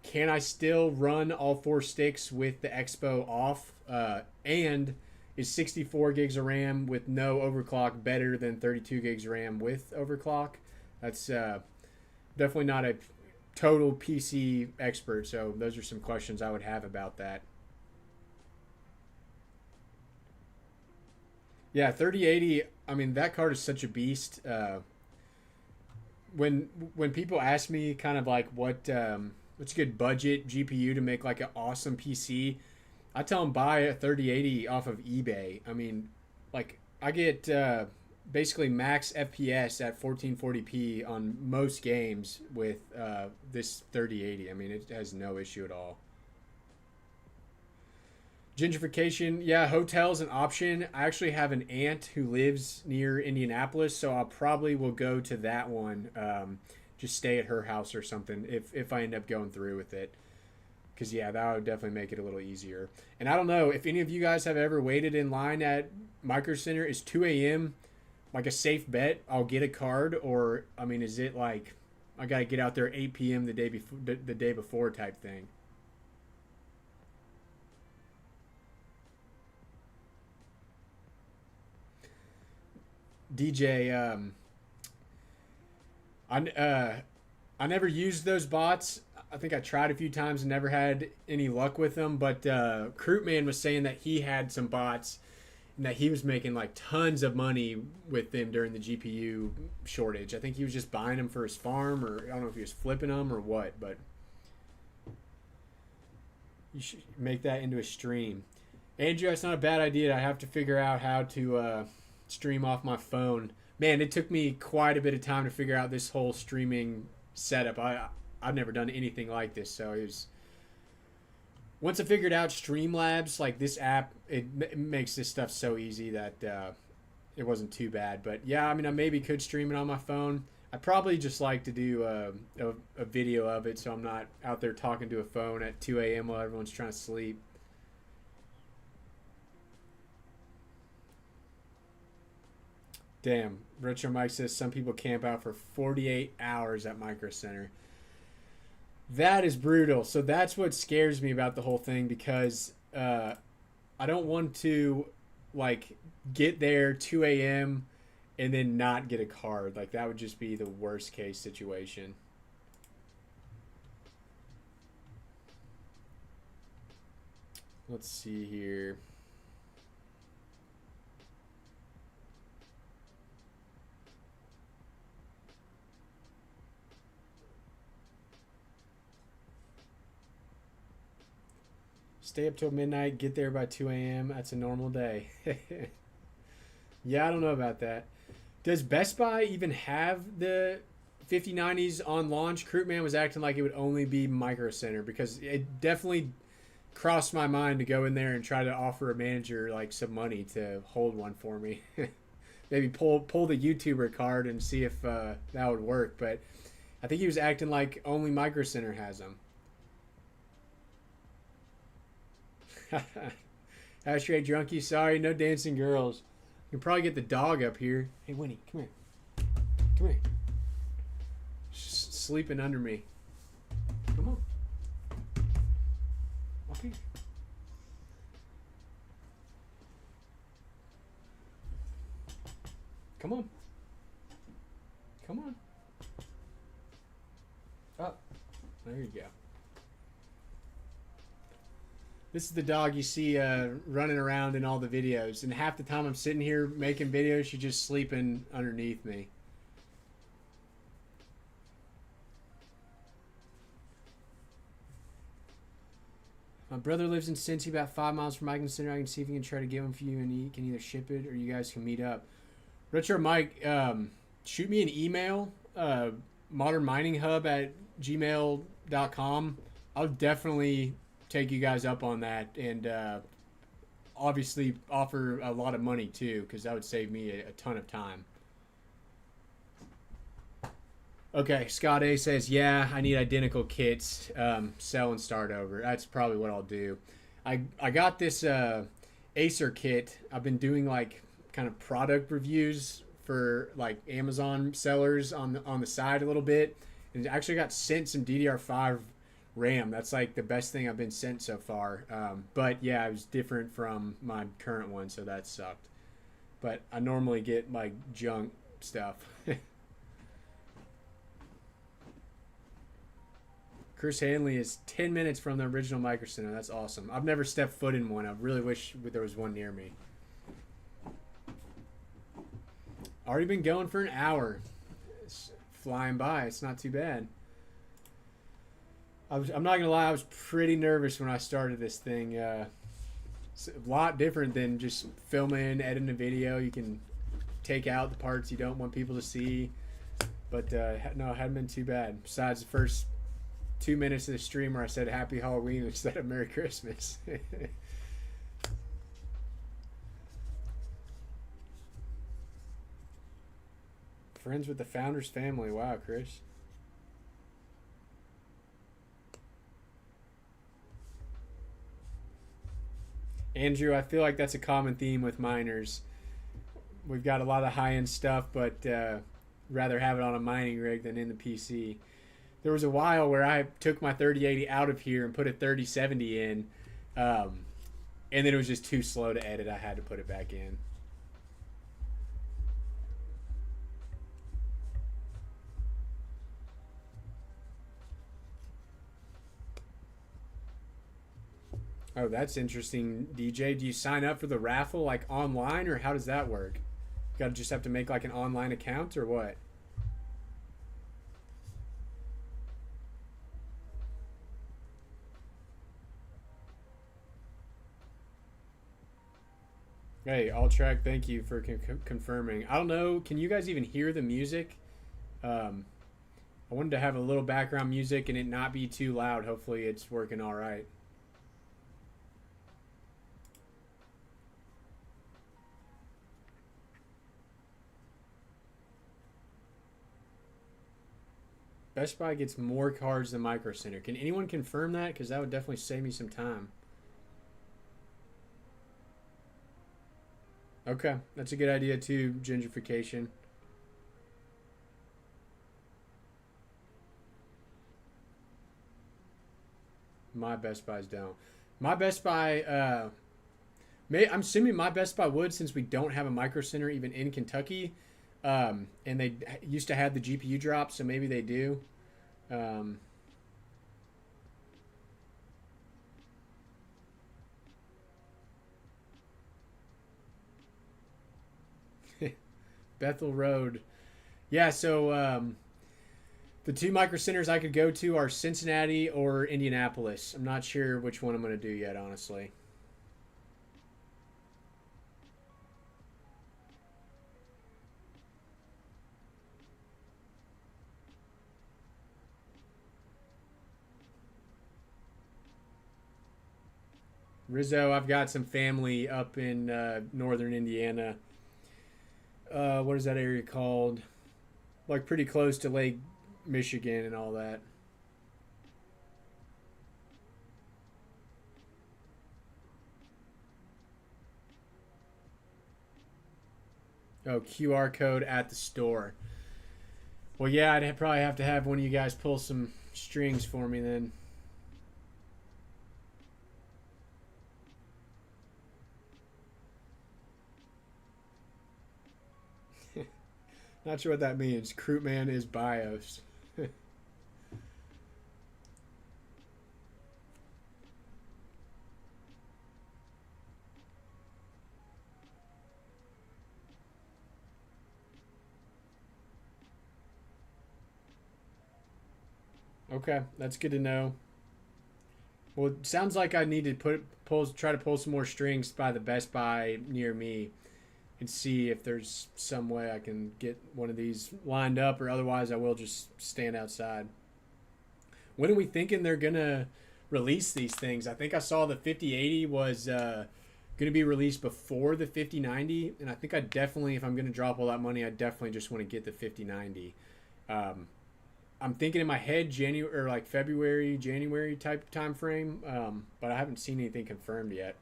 Can I still run all 4 sticks with the Expo off? And is 64 gigs of RAM with no overclock better than 32 gigs RAM with overclock? That's definitely not a total PC expert, so those are some questions I would have about that. Yeah, 3080. I mean, that card is such a beast. When people ask me kind of like what's a good budget GPU to make like an awesome PC, I tell them buy a 3080 off of eBay. I mean, like I get basically max FPS at 1440p on most games with this 3080. I mean, it has no issue at all. Gentrification, yeah, hotel's an option. I actually have an aunt who lives near Indianapolis, so I'll probably will go to that one. Just stay at her house or something if I end up going through with it. Because, yeah, that would definitely make it a little easier. And I don't know, if any of you guys have ever waited in line at Micro Center, is 2 a.m. like a safe bet? I'll get a card, or, I mean, is it like I got to get out there 8 p.m. the day before type thing? DJ, I never used those bots. I think I tried a few times and never had any luck with them. But Crootman was saying that he had some bots and that he was making like tons of money with them during the GPU shortage. I think he was just buying them for his farm, or I don't know if he was flipping them or what. But you should make that into a stream. Andrew, it's not a bad idea. I have to figure out how to stream off my phone. Man, it took me quite a bit of time to figure out this whole streaming setup. I've never done anything like this, so it was. Once I figured out Streamlabs, like this app, it makes this stuff so easy that it wasn't too bad. But yeah, I mean, I maybe could stream it on my phone. I'd probably just like to do a video of it, so I'm not out there talking to a phone at 2 a.m. while everyone's trying to sleep. Damn, Retro Mike says some people camp out for 48 hours at Micro Center. That is brutal. So that's what scares me about the whole thing, because I don't want to like get there 2 a.m. and then not get a card. Like that would just be the worst case situation. Let's see here. Stay up till midnight, get there by 2 a.m. That's a normal day. Yeah, I don't know about that. Does Best Buy even have the 5090s on launch? Crootman was acting like it would only be Micro Center, because it definitely crossed my mind to go in there and try to offer a manager like some money to hold one for me. Maybe pull the YouTuber card and see if that would work. But I think he was acting like only Micro Center has them. Ashtray Drunkie, sorry, no dancing girls. You can probably get the dog up here. Hey, Winnie, come here. Come here. Sleeping under me. Come on. Up here. Come on. Come on. Up. There you go. This is the dog you see running around in all the videos. And half the time I'm sitting here making videos, she's just sleeping underneath me. My brother lives in Cincy, about 5 miles from Mike Center. I can see if he can try to get one for you, and he can either ship it or you guys can meet up. Retro Mike, shoot me an email, modernmininghub at gmail.com. I'll definitely take you guys up on that, and obviously offer a lot of money too, because that would save me a ton of time. Okay, Scott A says, yeah, I need identical kits, sell and start over. That's probably what I'll do. I got this Acer kit. I've been doing like kind of product reviews for like Amazon sellers on the side a little bit, and actually got sent some DDR5 RAM. That's like the best thing I've been sent so far. But yeah, it was different from my current one, so that sucked. But I normally get like junk stuff. Chris Hanley is 10 minutes from the original Micro Center. That's awesome. I've never stepped foot in one. I really wish there was one near me. Already been going for an hour. It's flying by. It's not too bad. I'm not going to lie. I was pretty nervous when I started this thing. It's a lot different than just filming, editing a video. You can take out the parts you don't want people to see. But no, it hadn't been too bad. Besides the first 2 minutes of the stream where I said Happy Halloween instead of Merry Christmas. Friends with the founder's family. Wow, Chris. Andrew, I feel like that's a common theme with miners. We've got a lot of high-end stuff, but rather have it on a mining rig than in the PC. There was a while where I took my 3080 out of here and put a 3070 in, and then it was just too slow to edit. I had to put it back in. Oh, that's interesting, DJ. Do you sign up for the raffle like online, or how does that work? You gotta just have to make like an online account, or what? Hey, Alltrack, thank you for confirming. I don't know, can you guys even hear the music? I wanted to have a little background music and it not be too loud. Hopefully it's working all right. Best Buy gets more cards than Micro Center. Can anyone confirm that? Because that would definitely save me some time. Okay, that's a good idea too, gentrification. My Best Buys don't. My Best Buy, I'm assuming my Best Buy would, since we don't have a Micro Center even in Kentucky. And they used to have the GPU drop, so maybe they do. Bethel Road. Yeah, so the two Micro Centers I could go to are Cincinnati or Indianapolis. I'm not sure which one I'm going to do yet, honestly. Rizzo, I've got some family up in northern Indiana. What is that area called? Like pretty close to Lake Michigan and all that. Oh, QR code at the store. Well, yeah, I'd probably have to have one of you guys pull some strings for me then. Not sure what that means. Crootman is BIOS. Okay, that's good to know. Well, it sounds like I need to try to pull some more strings by the Best Buy near me and see if there's some way I can get one of these lined up, or otherwise I will just stand outside. When are we thinking they're gonna release these things? I think I saw the 5080 was going to be released before the 5090, and I think I definitely, if I'm going to drop all that money, I definitely just want to get the 5090. I'm thinking in my head January or like February, January type time frame, but I haven't seen anything confirmed yet.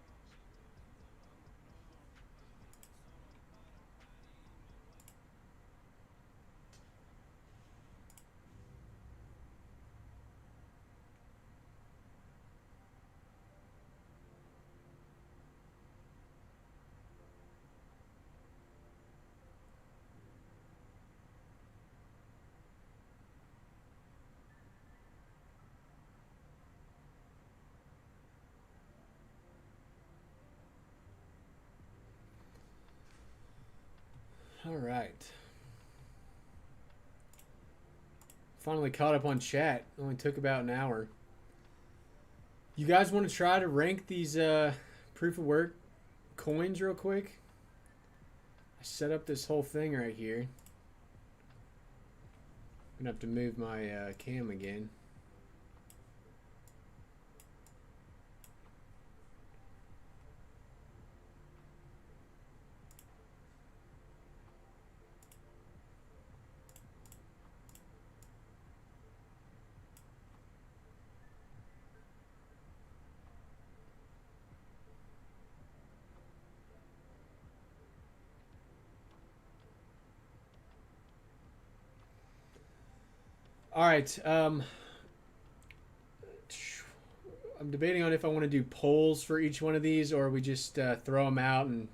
All right. Finally caught up on chat. Only took about an hour. You guys want to try to rank these proof of work coins real quick? I set up this whole thing right here. I'm gonna have to move my cam again. All right. I'm debating on if I want to do polls for each one of these, or we just throw them out and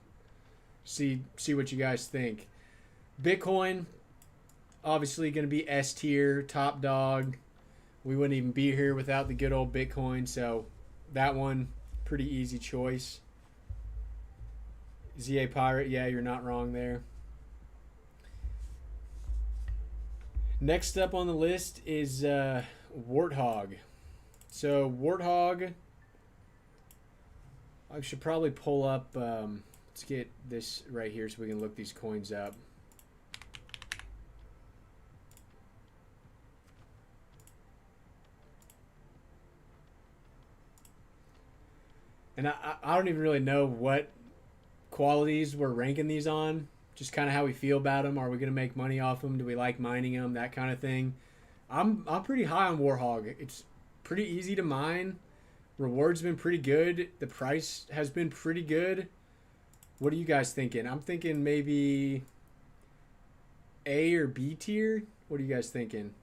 see what you guys think. Bitcoin, obviously going to be S tier, top dog. We wouldn't even be here without the good old Bitcoin, so that one, pretty easy choice. ZA Pirate, yeah, you're not wrong there. Next up on the list is Warthog. So Warthog, I should probably pull up, let's get this right here so we can look these coins up. And I don't even really know what qualities we're ranking these on. Just kind of how we feel about them. Are we going to make money off them? Do we like mining them? That kind of thing. I'm pretty high on Warthog. It's pretty easy to mine. Reward's been pretty good. The price has been pretty good. What are you guys thinking? I'm thinking maybe A or B tier. What are you guys thinking?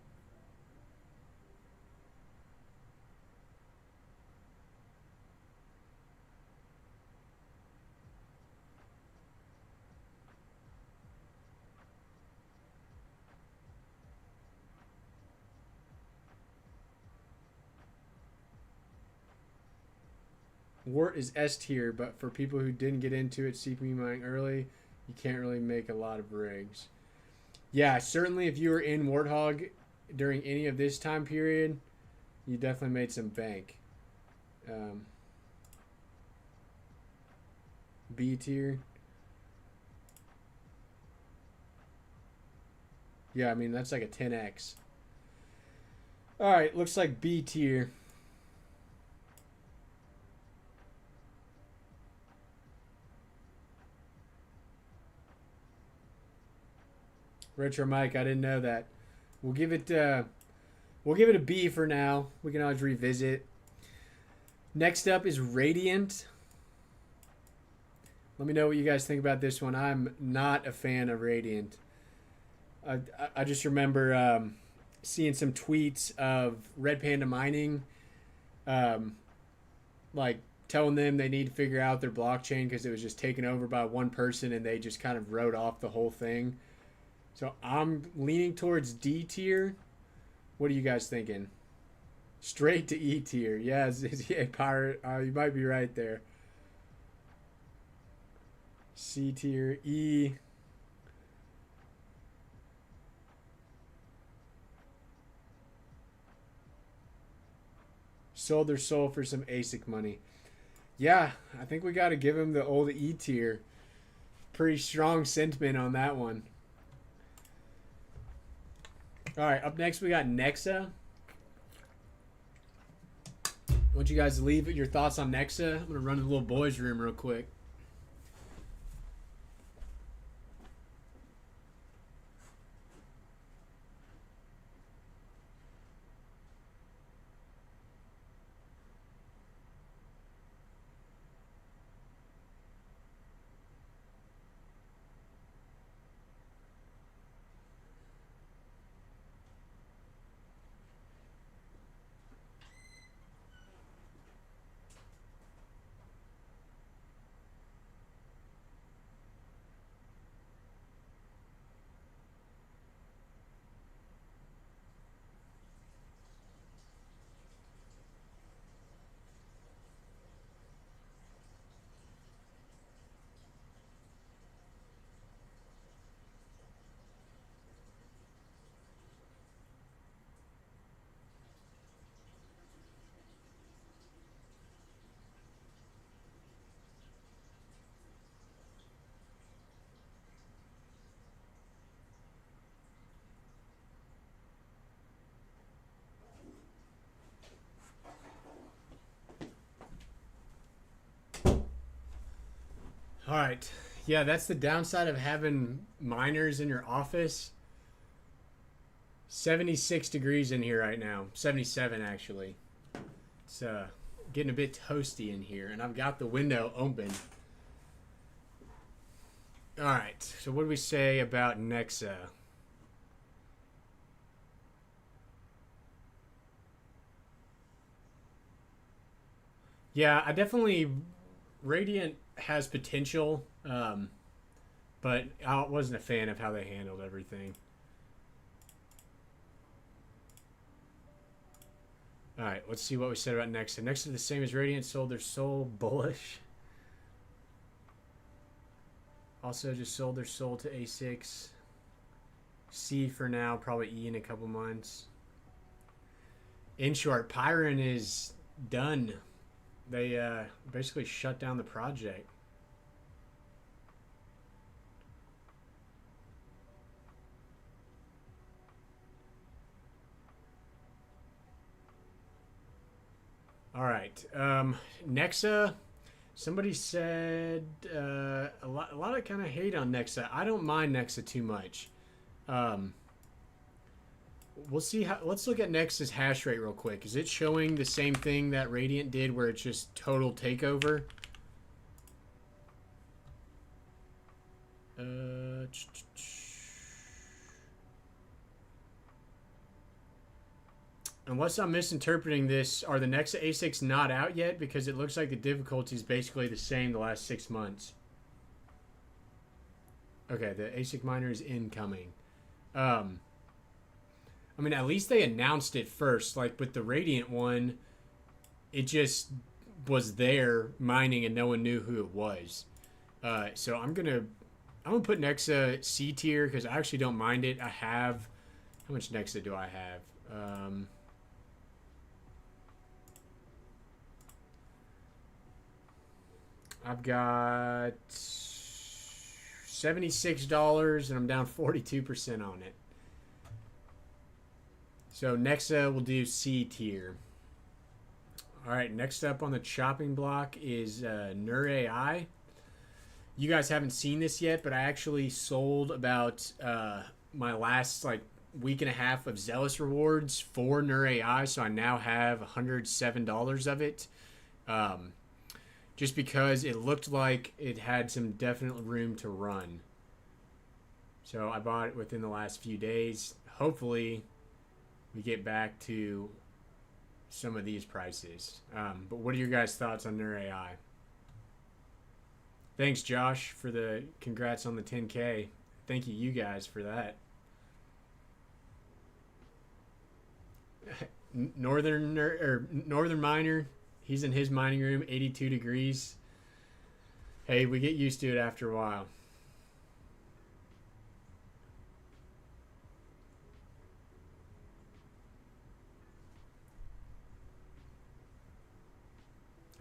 Wart is S tier, but for people who didn't get into it, CPU mining early, you can't really make a lot of rigs. Yeah, certainly if you were in Warthog during any of this time period, you definitely made some bank. B tier. Yeah, I mean, that's like a 10x. All right, looks like B tier. Retro Mike, I didn't know that. We'll give it a B for now. We can always revisit. Next up is Radiant. Let me know what you guys think about this one. I'm not a fan of Radiant. I just remember seeing some tweets of Red Panda Mining, like telling them they need to figure out their blockchain because it was just taken over by one person and they just kind of wrote off the whole thing. So I'm leaning towards D tier. What are you guys thinking? Straight to E tier. Yeah, yeah, Pirate. You might be right there. C tier, E. Sold their soul for some ASIC money. Yeah, I think we got to give him the old E tier. Pretty strong sentiment on that one. All right, up next we got Nexa. I want you guys to leave your thoughts on Nexa. I'm going to run to the little boys' room real quick. All right. Yeah, that's the downside of having miners in your office. 76 degrees in here right now. 77 actually. It's getting a bit toasty in here, and I've got the window open. All right. So what do we say about Nexa? Yeah, I definitely Radiant has potential, but I wasn't a fan of how they handled everything. All right, let's see what we said about Nexa. Nexa, the same as Radiant, sold their soul bullish. Also, just sold their soul to ASICs. C for now, probably E in a couple months. In short, Pyron is done. They basically shut down the project. All right. Nexa, somebody said a lot of kind of hate on Nexa. I don't mind Nexa too much. We'll see how. Let's look at Nexa's hash rate real quick. Is it showing the same thing that Radiant did, where it's just total takeover? Unless I'm misinterpreting this, are the Nexa ASICs not out yet? Because it looks like the difficulty is basically the same the last 6 months. Okay, the ASIC miner is incoming. I mean, at least they announced it first. Like with the Radiant one, it just was there mining and no one knew who it was. So I'm gonna put Nexa C tier because I actually don't mind it. I have, how much Nexa do I have? I've got $76 and I'm down 42% on it. So Nexa will do C tier. All right, next up on the chopping block is Nur AI. You guys haven't seen this yet, but I actually sold about my last like week and a half of Zealous rewards for Nur AI, so I now have $107 of it. Just because it looked like it had some definite room to run. So I bought it within the last few days. Hopefully we get back to some of these prices. But what are your guys' thoughts on Nur AI? Thanks, Josh, for the congrats on the 10K. Thank you guys for that. Northern Miner, he's in his mining room, 82 degrees. Hey, we get used to it after a while.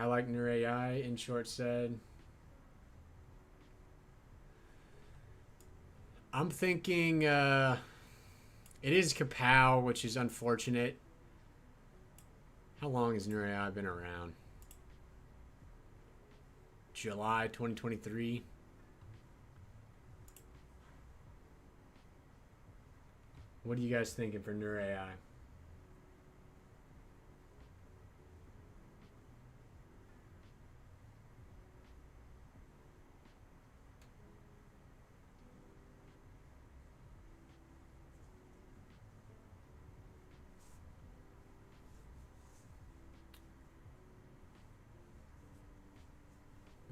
I like Nur AI, in short said. I'm thinking it is Kapow, which is unfortunate. How long has Nur AI been around? July 2023. What are you guys thinking for Nur AI?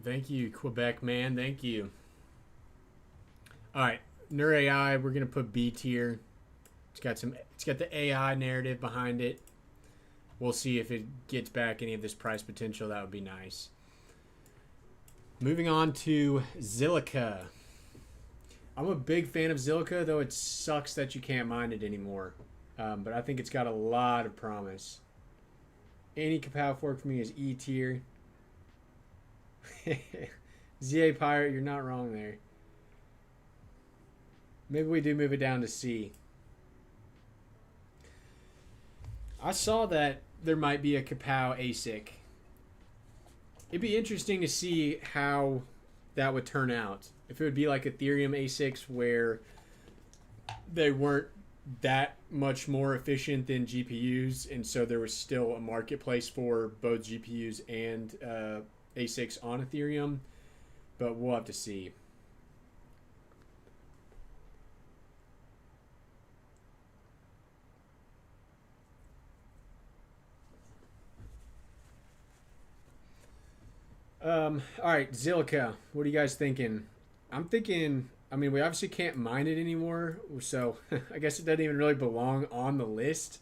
Thank you, Quebec man. Thank you. All right, Nur AI. We're gonna put B tier. It's got the AI narrative behind it. We'll see if it gets back any of this price potential. That would be nice. Moving on to Zilliqa. I'm a big fan of Zilliqa, though it sucks that you can't mine it anymore. But I think it's got a lot of promise. Any Kapow fork for me is E tier. ZA Pirate, you're not wrong there. Maybe we do move it down to C. I saw that there might be a Kapow ASIC. It'd be interesting to see how that would turn out. If it would be like Ethereum ASICs where they weren't that much more efficient than GPUs, and so there was still a marketplace for both GPUs and ASICs on Ethereum, but we'll have to see. All right, Zilliqa, what are you guys thinking? I'm thinking, I mean, we obviously can't mine it anymore, so I guess it doesn't even really belong on the list.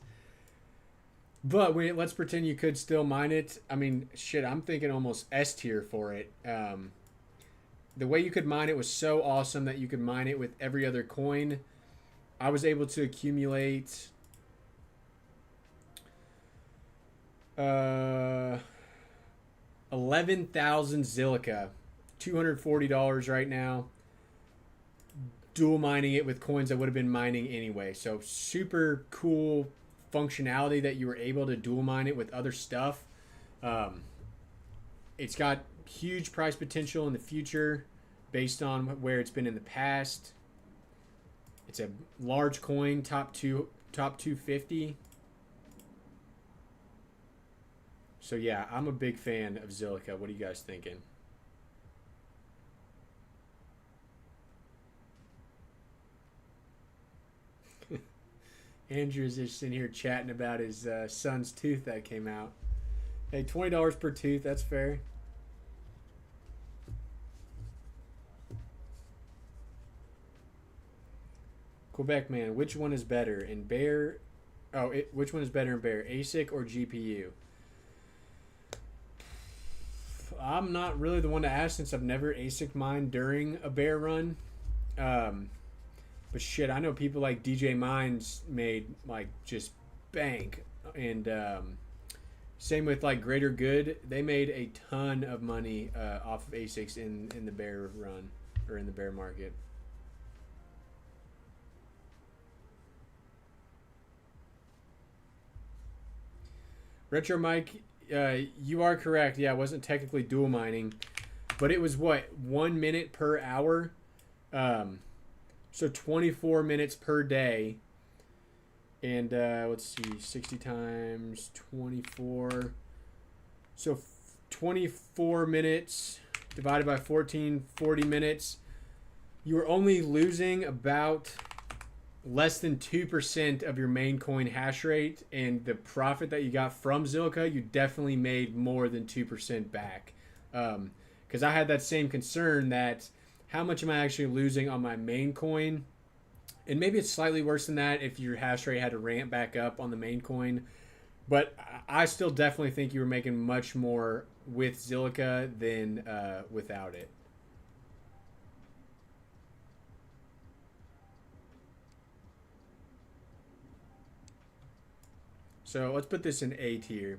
But let's pretend you could still mine it. I mean, shit, I'm thinking almost S tier for it. The way you could mine it was so awesome that you could mine it with every other coin. I was able to accumulate 11,000 Zilliqa, $240 right now. Dual mining it with coins that would have been mining anyway. So super cool functionality that you were able to dual mine it with other stuff. It's got huge price potential in the future based on where it's been in the past. It's a large coin, top 250. So yeah, I'm a big fan of Zilliqa. What are you guys thinking? Andrew's just in here chatting about his son's tooth that came out. Hey, $20 per tooth, that's fair. Quebec man, which one is better in bear? Which one is better in bear, ASIC or GPU? I'm not really the one to ask since I've never ASIC mined during a bear run. But shit, I know people like DJ Mines made like just bank, and same with like Greater Good. They made a ton of money off of ASICs in the bear run or in the bear market. Retro Mike, you are correct. Yeah, it wasn't technically dual mining, but it was what, 1 minute per hour. So 24 minutes per day. And let's see, 60 times 24. So 24 minutes divided by 14, 40 minutes. You were only losing about less than 2% of your main coin hash rate, and the profit that you got from Zilliqa, you definitely made more than 2% back. Because I had that same concern that how much am I actually losing on my main coin? And maybe it's slightly worse than that if your hash rate had to ramp back up on the main coin. But I still definitely think you were making much more with Zilliqa than without it. So let's put this in A tier.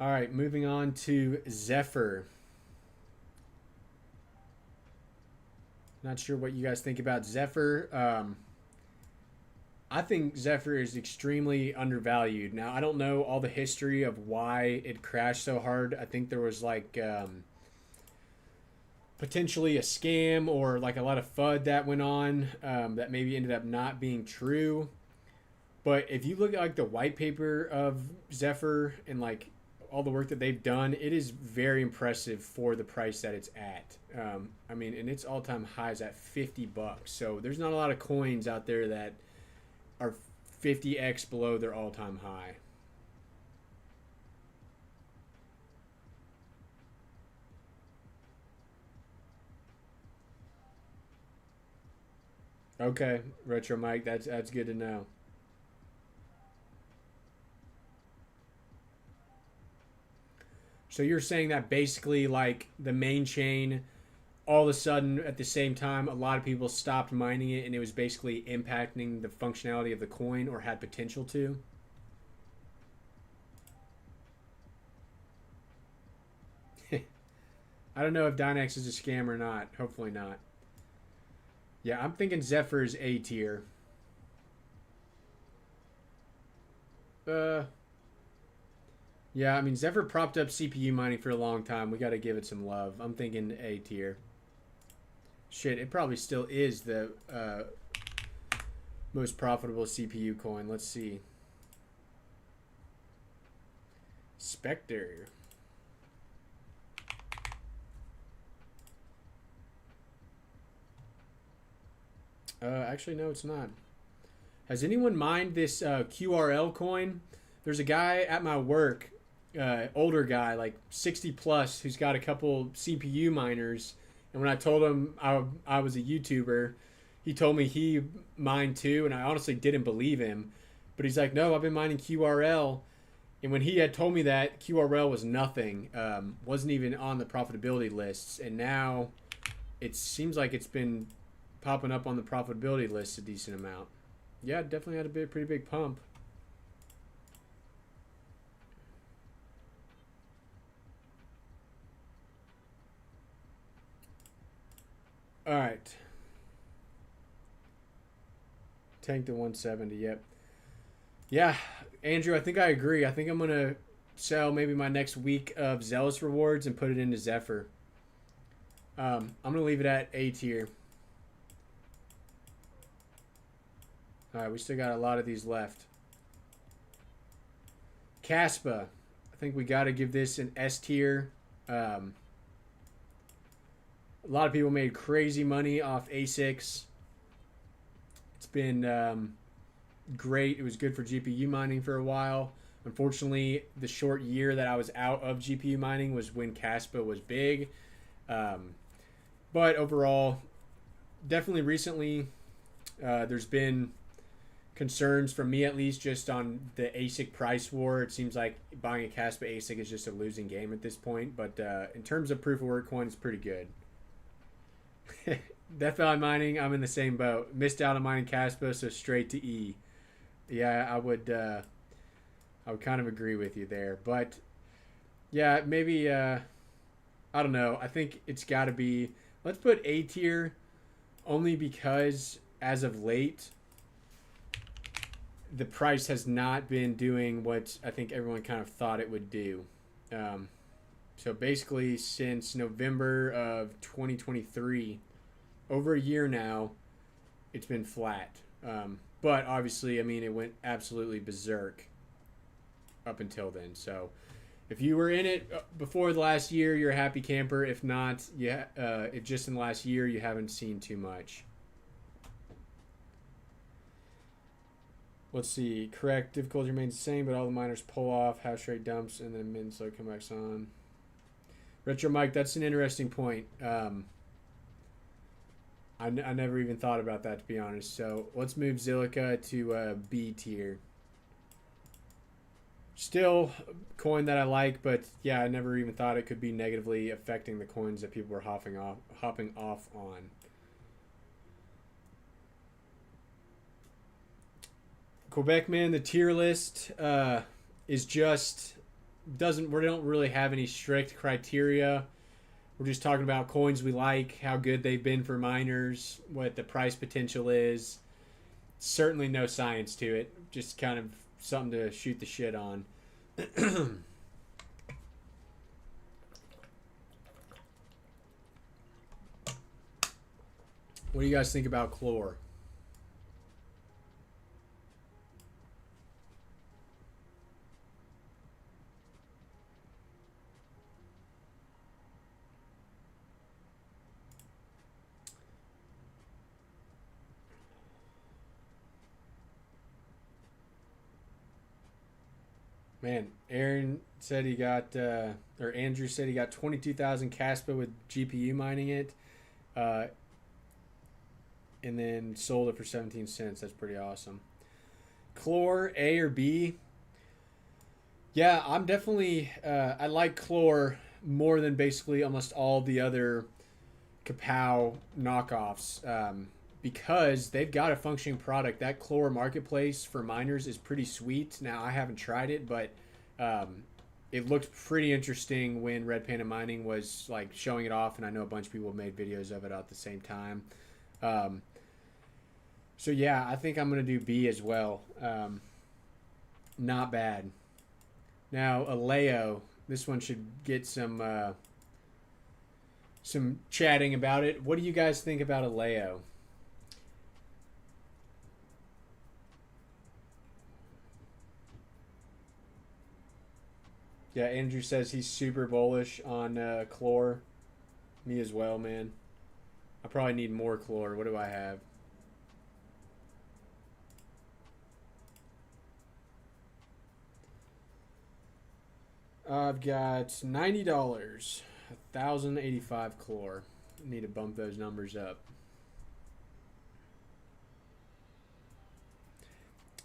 All right, moving on to Zephyr. Not sure what you guys think about Zephyr. I think Zephyr is extremely undervalued. Now, I don't know all the history of why it crashed so hard. I think there was like potentially a scam or like a lot of FUD that went on that maybe ended up not being true. But if you look at like the white paper of Zephyr and like all the work that they've done, it is very impressive for the price that it's at. I mean, and its all-time high is at $50. So there's not a lot of coins out there that are 50x below their all-time high. Okay, Retro Mike, that's good to know. So you're saying that basically like the main chain all of a sudden at the same time a lot of people stopped mining it and it was basically impacting the functionality of the coin or had potential to? I don't know if Dynex is a scam or not. Hopefully not. Yeah, I'm thinking Zephyr is A tier. Uh, yeah, I mean Zephyr propped up CPU mining for a long time. We got to give it some love. I'm thinking A tier. Shit, it probably still is the most profitable CPU coin. Let's see. Spectre. Actually, no, it's not. Has anyone mined this QRL coin? There's a guy at my work, older guy, like 60 plus, who's got a couple CPU miners. And when I told him I was a YouTuber, he told me he mined too. And I honestly didn't believe him. But he's like, no, I've been mining QRL. And when he had told me that, QRL was nothing, wasn't even on the profitability lists. And now it seems like it's been popping up on the profitability list a decent amount. Yeah, definitely had a pretty big pump. All right. Tank to 170, yep. Yeah, Andrew, I think I agree. I think I'm going to sell maybe my next week of Zealous rewards and put it into Zephyr. I'm going to leave it at A tier. All right, we still got a lot of these left. Caspa. I think we got to give this an S tier. A lot of people made crazy money off ASICs. It's been great. It was good for GPU mining for a while. Unfortunately, the short year that I was out of GPU mining was when Caspa was big. But overall, definitely recently, there's been concerns from me at least just on the ASIC price war. It seems like buying a Caspa ASIC is just a losing game at this point. But in terms of proof of work coin, it's pretty good. DeFi mining, I'm in the same boat. Missed out on mining Caspa, so straight to E. Yeah, I would kind of agree with you there. But yeah, maybe I don't know. I think it's got to be, let's put A tier only because as of late the price has not been doing what I think everyone kind of thought it would do. So basically since November of 2023, over a year now, it's been flat. But obviously, I mean, it went absolutely berserk up until then. So if you were in it before the last year, you're a happy camper. If not, yeah, if just in the last year, you haven't seen too much. Let's see. Correct. Difficulty remains the same, but all the miners pull off, hash rate dumps, and then min slow comebacks on. Retro Mike, that's an interesting point. I never even thought about that, to be honest. So let's move Zilliqa to B tier. Still a coin that I like, but yeah, I never even thought it could be negatively affecting the coins that people were hopping off on. Quebec, man, the tier list is just we don't really have any strict criteria. We're just talking about coins we like, how good they've been for miners, what the price potential is. Certainly no science to it. Just kind of something to shoot the shit on. What do you guys think about Chlor? Man, Aaron said he got, or Andrew said he got 22,000 Caspa with GPU mining it, and then sold it for 17 cents. That's pretty awesome. Chlor, A or B? Yeah, I'm definitely, I like Chlor more than basically almost all the other Kapow knockoffs, because they've got a functioning product. That Chlor marketplace for miners is pretty sweet. Now, I haven't tried it, but it looked pretty interesting when Red Panda Mining was like showing it off, and I know a bunch of people made videos of it at the same time. So yeah, I think I'm gonna do B as well. Not bad. Now Aleo, this one should get some chatting about it. What do you guys think about Aleo? Yeah, Andrew says he's super bullish on Chlor. Me as well, man. I probably need more Chlor. What do I have? I've got $90, 1,085 Chlor. Need to bump those numbers up.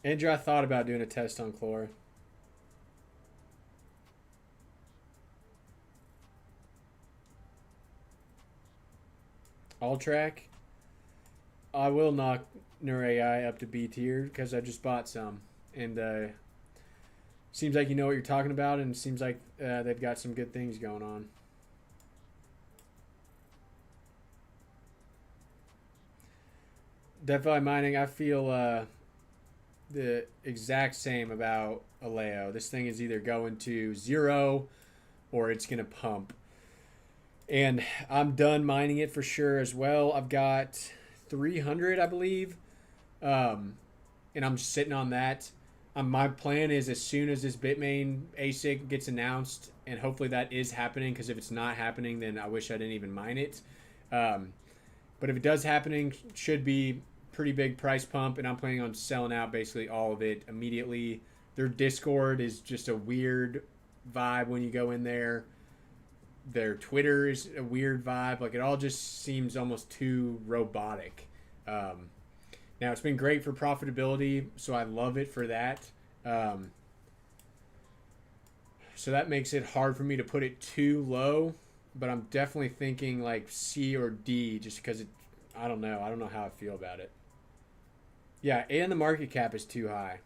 Andrew, I thought about doing a test on Chlor. All track. I will knock Nur AI up to B tier because I just bought some, and seems like you know what you're talking about, and it seems like they've got some good things going on. DeFi mining, I feel the exact same about Aleo. This thing is either going to zero or it's going to pump. And I'm done mining it for sure as well. I've got 300, I believe. And I'm just sitting on that. My plan is as soon as this Bitmain ASIC gets announced, and hopefully that is happening, because if it's not happening, then I wish I didn't even mine it. But if it does happening, should be pretty big price pump, and I'm planning on selling out basically all of it immediately. Their Discord is just a weird vibe when you go in there. Their Twitter is a weird vibe. Like, it all just seems almost too robotic. Now, it's been great for profitability, so I love it for that. So that makes it hard for me to put it too low, but I'm definitely thinking like C or D, just because I don't know. I don't know how I feel about it. Yeah, and the market cap is too high.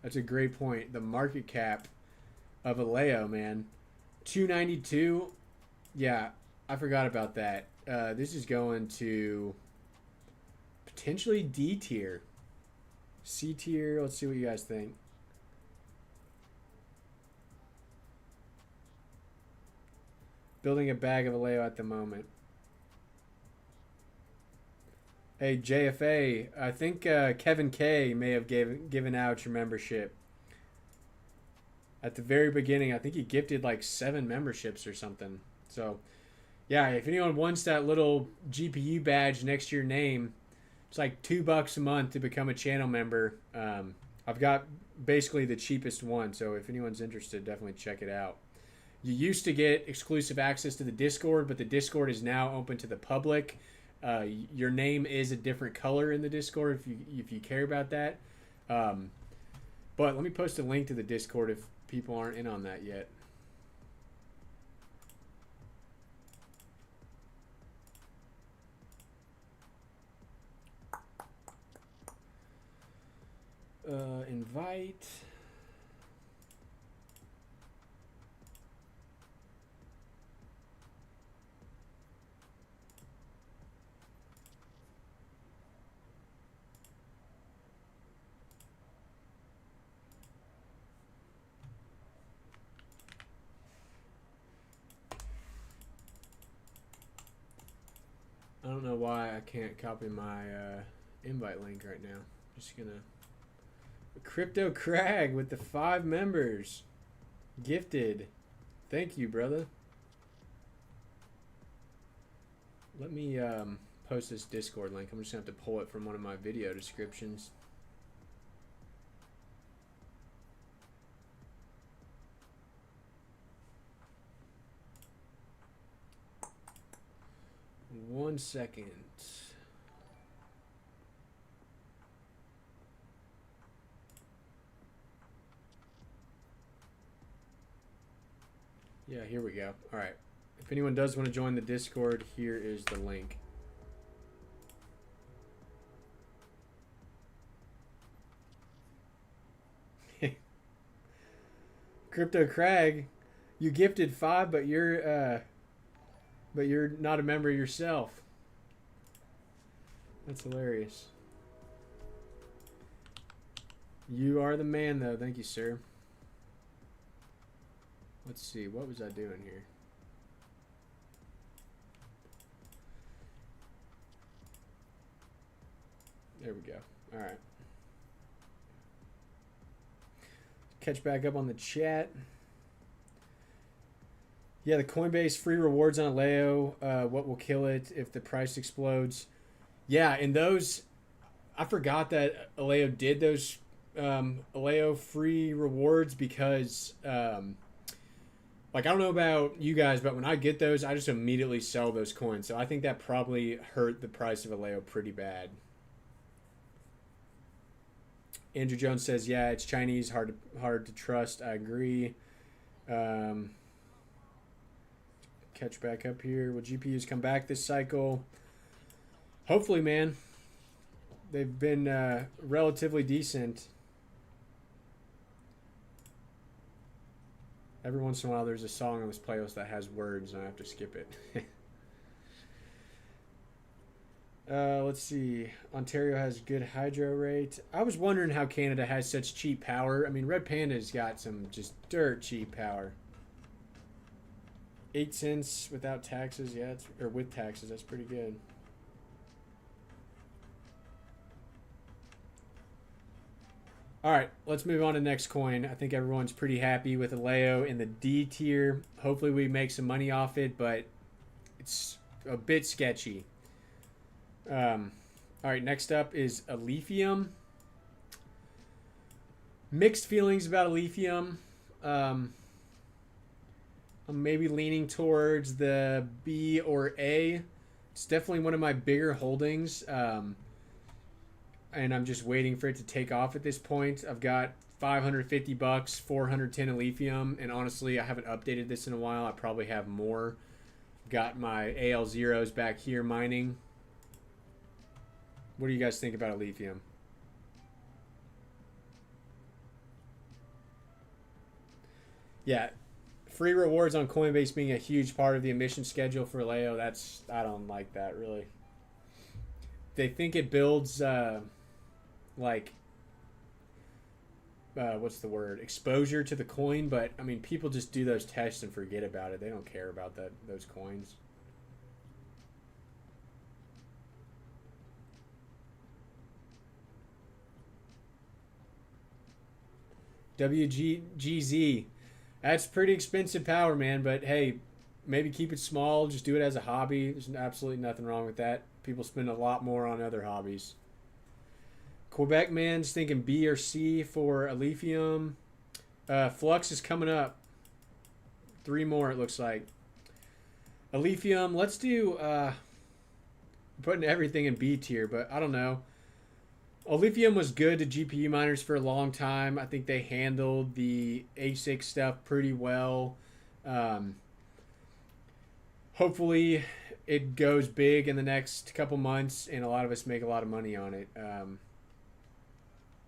That's a great point. The market cap of Aleo, man. 292. Yeah, I forgot about that. This is going to potentially D tier. C tier. Let's see what you guys think. Building a bag of Aleo at the moment. Hey, JFA, I think Kevin K may have given out your membership. At the very beginning, I think he gifted like 7 memberships or something. So, yeah, if anyone wants that little GPU badge next to your name, it's like $2 a month to become a channel member. I've got basically the cheapest one, so if anyone's interested, definitely check it out. You used to get exclusive access to the Discord, but the Discord is now open to the public. Your name is a different color in the Discord if you care about that. But let me post a link to the Discord if people aren't in on that yet. Invite. know why I can't copy my invite link right now. Just gonna... Crypto Crag with the 5 members. Gifted. Thank you, brother. Let me post this Discord link. I'm just gonna have to pull it from one of my video descriptions. One second. Yeah, here we go. All right. If anyone does want to join the Discord, here is the link. Crypto Crag, you gifted 5, but you're not a member yourself. That's hilarious. You are the man, though. Thank you, sir. Let's see. What was I doing here? There we go. All right. Catch back up on the chat. Yeah, the Coinbase free rewards on Aleo. What will kill it if the price explodes? Yeah, and those... I forgot that Aleo did those Aleo free rewards because... like, I don't know about you guys, but when I get those, I just immediately sell those coins. So I think that probably hurt the price of Aleo pretty bad. Andrew Jones says, yeah, it's Chinese, hard to trust. I agree. Catch back up here. Will GPUs come back this cycle? Hopefully, man. They've been relatively decent. Every once in a while, there's a song on this playlist that has words, and I have to skip it. Let's see. Ontario has good hydro rate. I was wondering how Canada has such cheap power. I mean, Red Panda's got some just dirt cheap power. 8 cents without taxes. Yeah, it's, or with taxes. That's pretty good. All right, let's move on to the next coin. I think everyone's pretty happy with Aleo in the D tier. Hopefully we make some money off it, but it's a bit sketchy. All right, next up is Alephium. Mixed feelings about Alephium. I'm maybe leaning towards the B or A. It's definitely one of my bigger holdings. And I'm just waiting for it to take off at this point. I've got 550 bucks, 410 Alephium, and honestly, I haven't updated this in a while. I probably have more. Got my AL zeros back here mining. What do you guys think about Alephium? Yeah, free rewards on Coinbase being a huge part of the emission schedule for Aleo. I don't like that really. They think it builds what's the word? Exposure to the coin, but I mean people just do those tests and forget about it. They don't care about those coins. WGZ. That's pretty expensive power, man, but hey, maybe keep it small. Just do it as a hobby. There's absolutely nothing wrong with that. People spend a lot more on other hobbies. Quebec man's thinking B or C for Alephium. Flux is coming up. 3 more, it looks like. Alephium, let's do... putting everything in B tier, but I don't know. Alephium was good to GPU miners for a long time. I think they handled the ASIC stuff pretty well. Hopefully it goes big in the next couple months and a lot of us make a lot of money on it.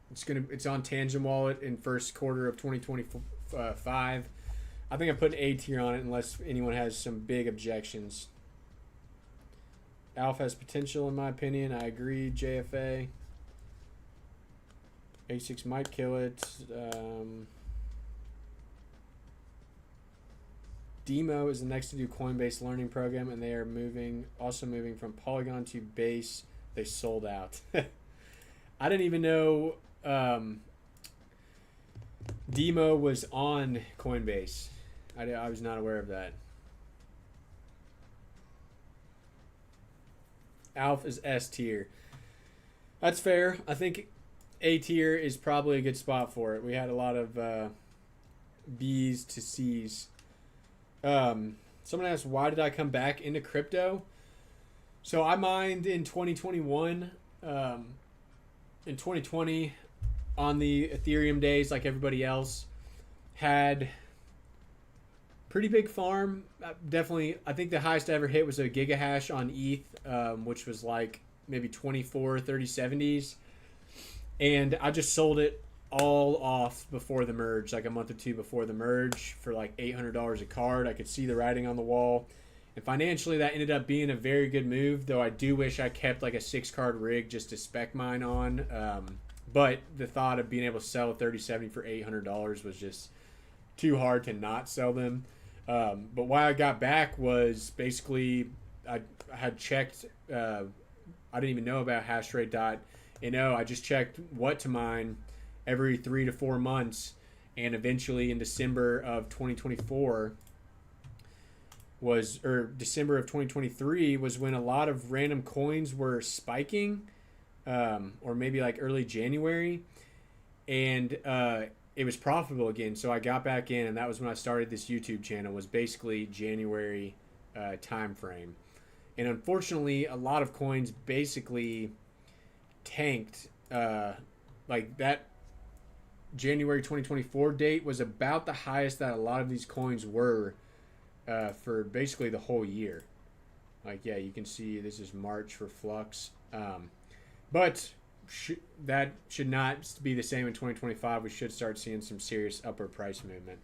It's on Tangent Wallet in first quarter of 2025. I think I put an A tier on it unless anyone has some big objections. Alpha has potential in my opinion. I agree, JFA. ASICs might kill it. Demo is the next to do Coinbase learning program, and they are also moving from Polygon to Base. They sold out. I didn't even know Demo was on Coinbase. I was not aware of that. Alph is S tier. That's fair. I think A tier is probably a good spot for it. We had a lot of B's to C's. Someone asked, why did I come back into crypto? So I mined in 2021. In 2020, on the Ethereum days, like everybody else, had pretty big farm. Definitely, I think the highest I ever hit was a gigahash on ETH, which was like maybe 24, 30, 70s. And I just sold it all off before the merge, like a month or two before the merge, for like $800 a card. I could see the writing on the wall. And financially, that ended up being a very good move, though I do wish I kept like a 6-card rig just to spec mine on. But the thought of being able to sell a 3070 for $800 was just too hard to not sell them. But why I got back was basically I had checked. I didn't even know about hashrate.no. I just checked what to mine every 3 to 4 months, and eventually in December of 2023 was when a lot of random coins were spiking, or maybe like early January, and it was profitable again. So I got back in, and that was when I started this YouTube channel. Was basically January time frame, and unfortunately, a lot of coins basically tanked. Like that January 2024 date was about the highest that a lot of these coins were for basically the whole year. Like, yeah, you can see this is March for Flux. But that should not be the same in 2025. We should start seeing some serious upward price movement.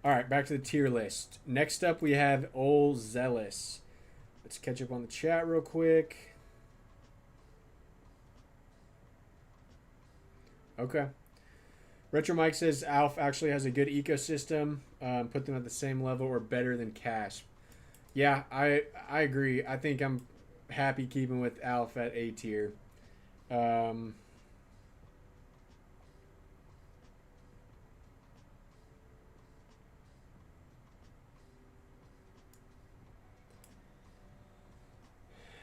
All right, back to the tier list. Next up, we have Ol Zealous. Let's catch up on the chat real quick. Okay. Retro Mike says Alph actually has a good ecosystem. Put them at the same level or better than Cash. Yeah, I agree. I think I'm happy keeping with Alph at A tier.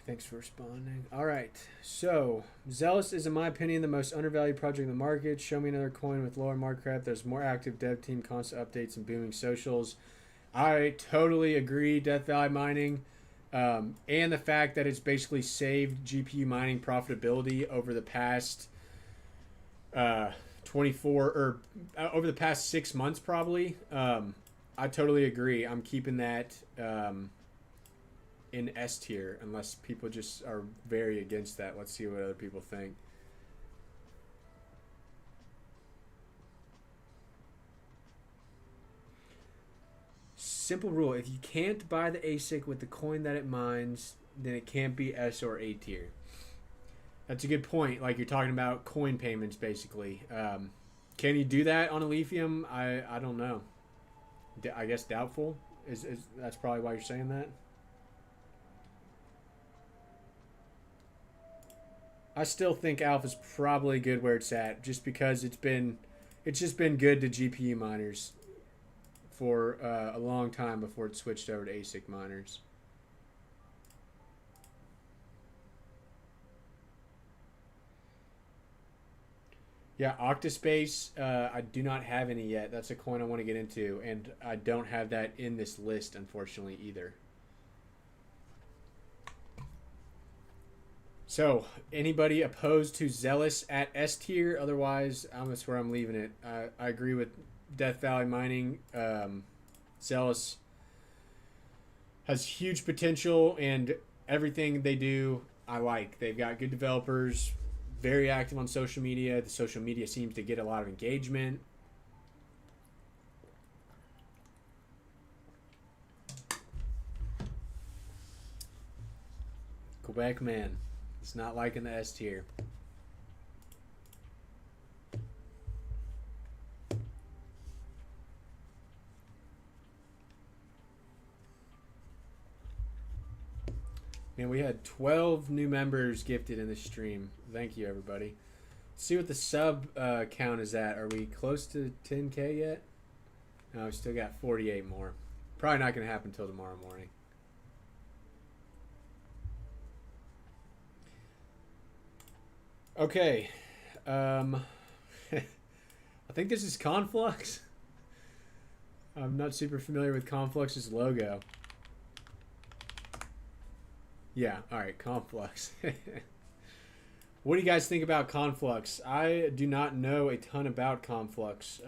Thanks for responding. All right. So, Zealous is, in my opinion, the most undervalued project in the market. Show me another coin with lower market cap. There's more active dev team, constant updates, and booming socials. I totally agree. Death Valley Mining, and the fact that it's basically saved GPU mining profitability over the past 6 months, probably. I totally agree. I'm keeping that in S tier, unless people just are very against that. Let's see what other people think. Simple rule: if you can't buy the ASIC with the coin that it mines, then it can't be S or A tier. That's a good point. Like, you're talking about coin payments, basically. Can you do that on Alephium? I don't know. I guess doubtful. Is that's probably why you're saying that. I still think Alpha is probably good where it's at, just because it's just been good to GPU miners for a long time before it switched over to ASIC miners. Yeah, Octaspace, I do not have any yet. That's a coin I want to get into, and I don't have that in this list, unfortunately, either. So, anybody opposed to Zealous at S tier? Otherwise, that's where I'm leaving it. I agree with Death Valley Mining. Zealous has huge potential, and everything they do, I like. They've got good developers, very active on social media. The social media seems to get a lot of engagement. Quebec man. It's not liking the S tier. Man, we had 12 new members gifted in the stream. Thank you, everybody. Let's see what the sub count is at. Are we close to 10K yet? No, we still got 48 more. Probably not going to happen until tomorrow morning. Okay. I think this is Conflux. I'm not super familiar with Conflux's logo. Yeah, all right, Conflux. What do you guys think about Conflux? I do not know a ton about Conflux,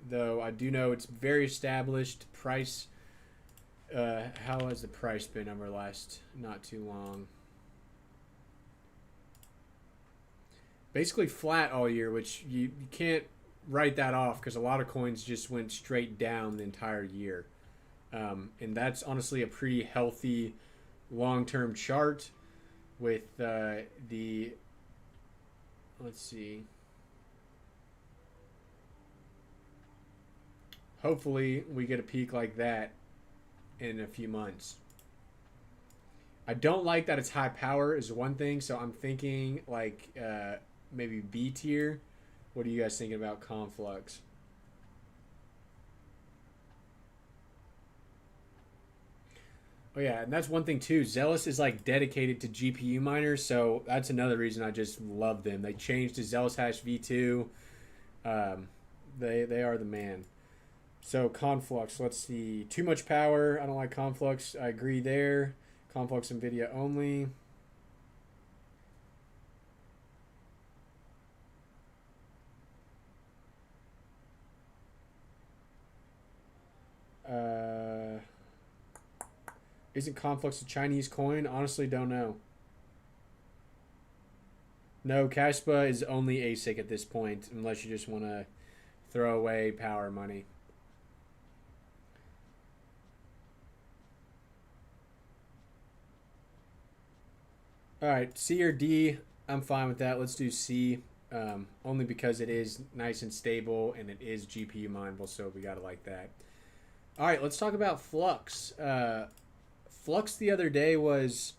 though I do know it's very established. Price, how has the price been over the last not too long? Basically flat all year, which you can't write that off because a lot of coins just went straight down the entire year. And that's honestly a pretty healthy long-term chart with the, let's see, hopefully we get a peak like that in a few months. I don't like that it's high power is one thing, so I'm thinking like maybe B tier. What are you guys thinking about Conflux? Oh yeah, and that's one thing too. Zealous is like dedicated to GPU miners, so that's another reason I just love them. They changed to Zealous Hash V2. They are the man. So Conflux, let's see. Too much power. I don't like Conflux. I agree there. Conflux NVIDIA only. Isn't Conflux a Chinese coin? Honestly, don't know. No, Kaspa is only ASIC at this point, unless you just want to throw away power money. All right, C or D, I'm fine with that. Let's do C, only because it is nice and stable and it is GPU mineable, so we got to like that. All right, let's talk about Flux. Flux the other day was,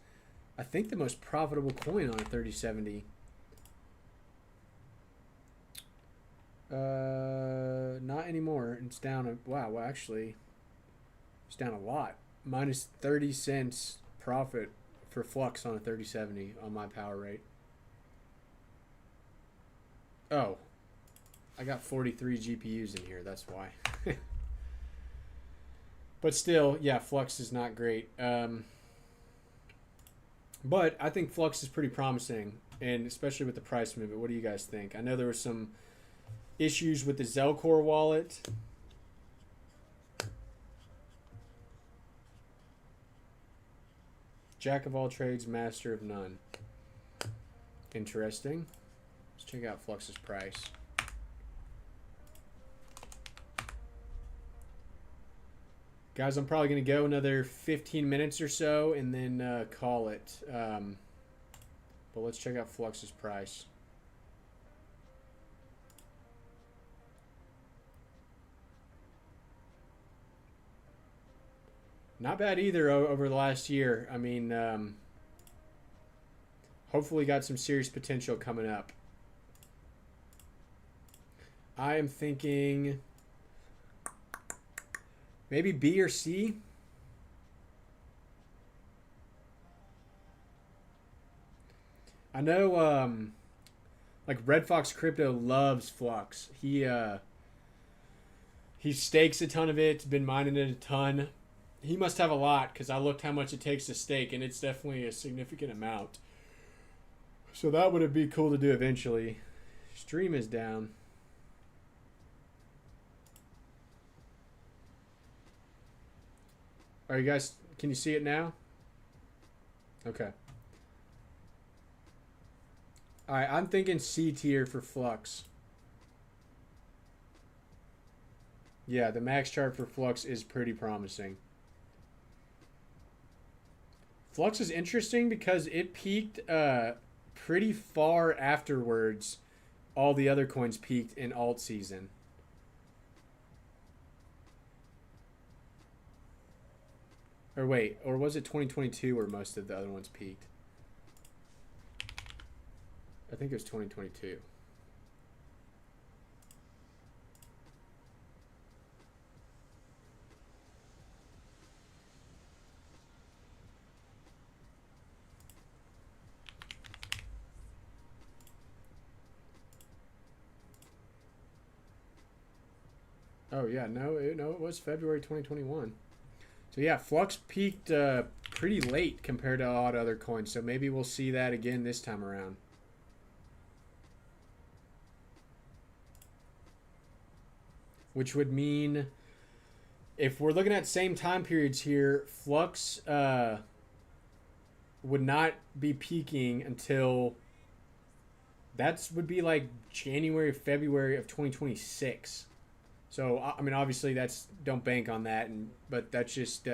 I think, the most profitable coin on a 3070. Not anymore. It's down. Wow, well, actually, it's down a lot. Minus 30 cents profit for Flux on a 3070 on my power rate. Oh, I got 43 GPUs in here. That's why. But still, yeah, Flux is not great. But I think Flux is pretty promising, and especially with the price movement. What do you guys think? I know there were some issues with the Zelcore wallet. Jack of all trades, master of none. Interesting. Let's check out Flux's price. Guys, I'm probably going to go another 15 minutes or so and then call it. But let's check out Flux's price. Not bad either over the last year. I mean, hopefully got some serious potential coming up. I am thinking maybe B or C. I know like Red Fox Crypto loves Flux. He stakes a ton of it, been mining it a ton. He must have a lot because I looked how much it takes to stake, and it's definitely a significant amount. So that would be cool to do eventually. Stream is down. Are you guys, can you see it now? Okay. All right, I'm thinking C tier for Flux. Yeah, the max chart for Flux is pretty promising. Flux is interesting because it peaked pretty far afterwards. All the other coins peaked in alt season. Or wait, or was it 2022 where most of the other ones peaked? I think it was 2022. Oh yeah, no, it was February 2021. So yeah, Flux peaked pretty late compared to a lot of other coins. So maybe we'll see that again this time around. Which would mean, if we're looking at same time periods here, Flux would not be peaking until that would be like January, February of 2026. So I mean, obviously that's, don't bank on that, but that's just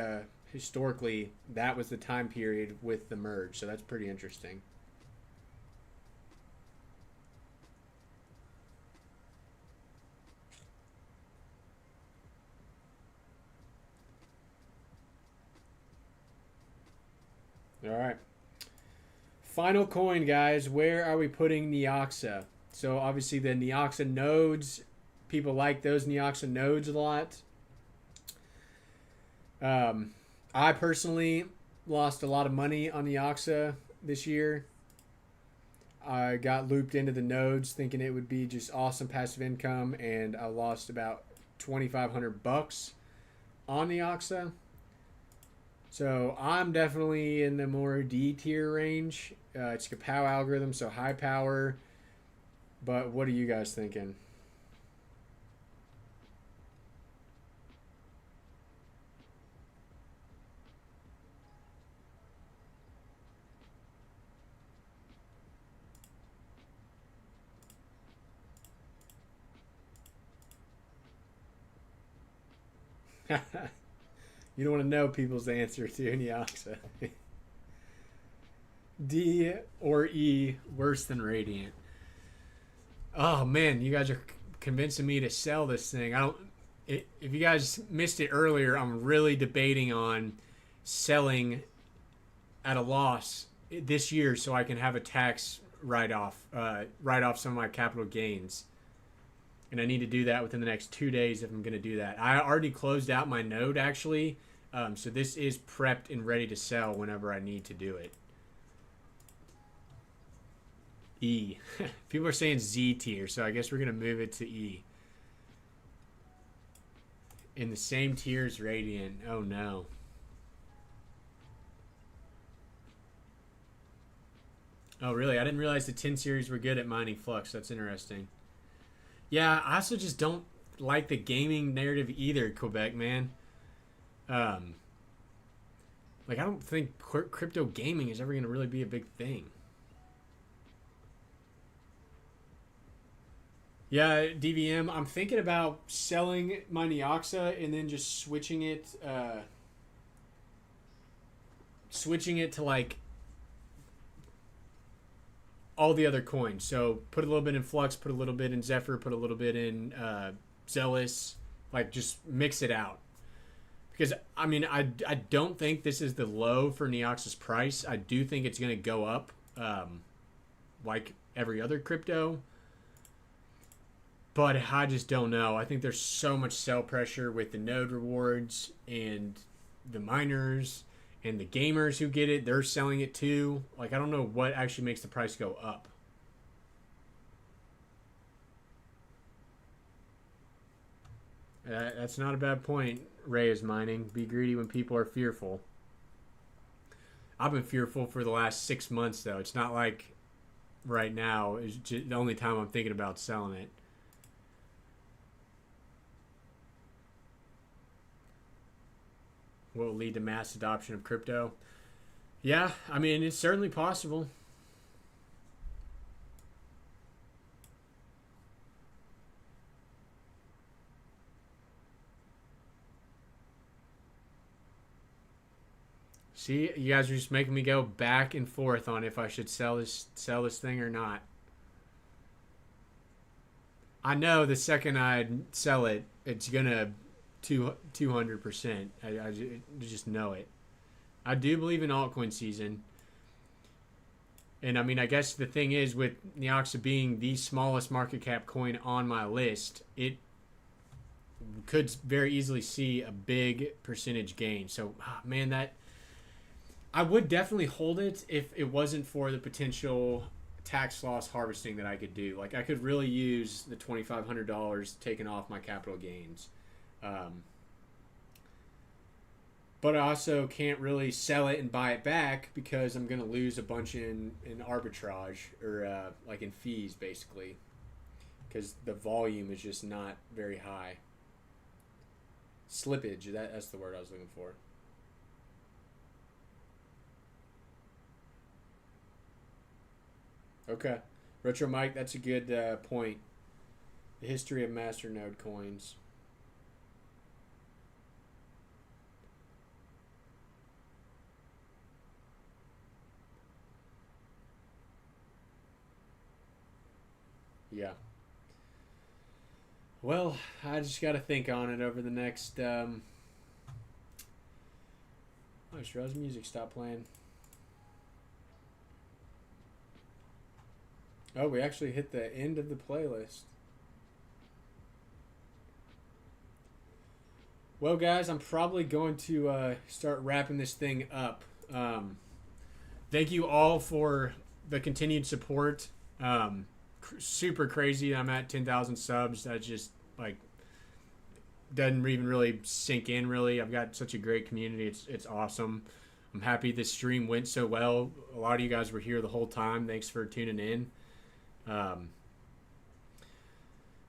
historically that was the time period with the merge. So that's pretty interesting. All right. Final coin, guys. Where are we putting Neoxa? So obviously the Neoxa nodes, people like those Neoxa nodes a lot. I personally lost a lot of money on Neoxa this year. I got looped into the nodes thinking it would be just awesome passive income, and I lost about $2,500 on Neoxa. So I'm definitely in the more D tier range. It's a Kapow algorithm, so high power. But what are you guys thinking? You don't want to know people's answer to Neoxa. D or E, worse than Radiant. Oh man, you guys are convincing me to sell this thing. I don't. If you guys missed it earlier, I'm really debating on selling at a loss this year so I can have a tax write-off some of my capital gains. And I need to do that within the next 2 days if I'm going to do that. I already closed out my node, actually. So this is prepped and ready to sell whenever I need to do it. E. People are saying Z tier, so I guess we're going to move it to E. In the same tier as Radiant. Oh, no. Oh, really? I didn't realize the 10 series were good at mining Flux. That's interesting. Yeah, I also just don't like the gaming narrative either, Quebec, man. Like, I don't think crypto gaming is ever going to really be a big thing. Yeah, DVM, I'm thinking about selling my Neoxa and then just switching it to like all the other coins. So put a little bit in Flux, put a little bit in Zephyr, put a little bit in Zealous, like just mix it out. Because I mean, I don't think this is the low for Neoxa's price. I do think it's going to go up, like every other crypto. But I just don't know. I think there's so much sell pressure with the node rewards and the miners and the gamers who get it. They're selling it too. Like, I don't know what actually makes the price go up. That's not a bad point. Ray is mining. Be greedy when people are fearful. I've been fearful for the last 6 months, though. It's not like right now is the only time I'm thinking about selling it. Will lead to mass adoption of crypto? Yeah, I mean, it's certainly possible. See, you guys are just making me go back and forth on if I should sell this thing or not. I know the second I sell it, it's gonna 200%. I just know it. I do believe in altcoin season. And I mean, I guess the thing is with Neoxa being the smallest market cap coin on my list, it could very easily see a big percentage gain. So, man, that I would definitely hold it if it wasn't for the potential tax loss harvesting that I could do. Like, I could really use the $2,500 taken off my capital gains. But I also can't really sell it and buy it back because I'm going to lose a bunch in arbitrage or like in fees, basically, because the volume is just not very high. Slippage, that's the word I was looking for. Okay. Retro Mike, that's a good point. The history of masternode coins. Yeah. Well, I just got to think on it over the next. Oh, Stroh's music stopped playing. Oh, we actually hit the end of the playlist. Well, guys, I'm probably going to start wrapping this thing up. Thank you all for the continued support. Super crazy. I'm at 10,000 subs. That just like doesn't even really sink in. Really, I've got such a great community. It's awesome. I'm happy this stream went so well. A lot of you guys were here the whole time. Thanks for tuning in. If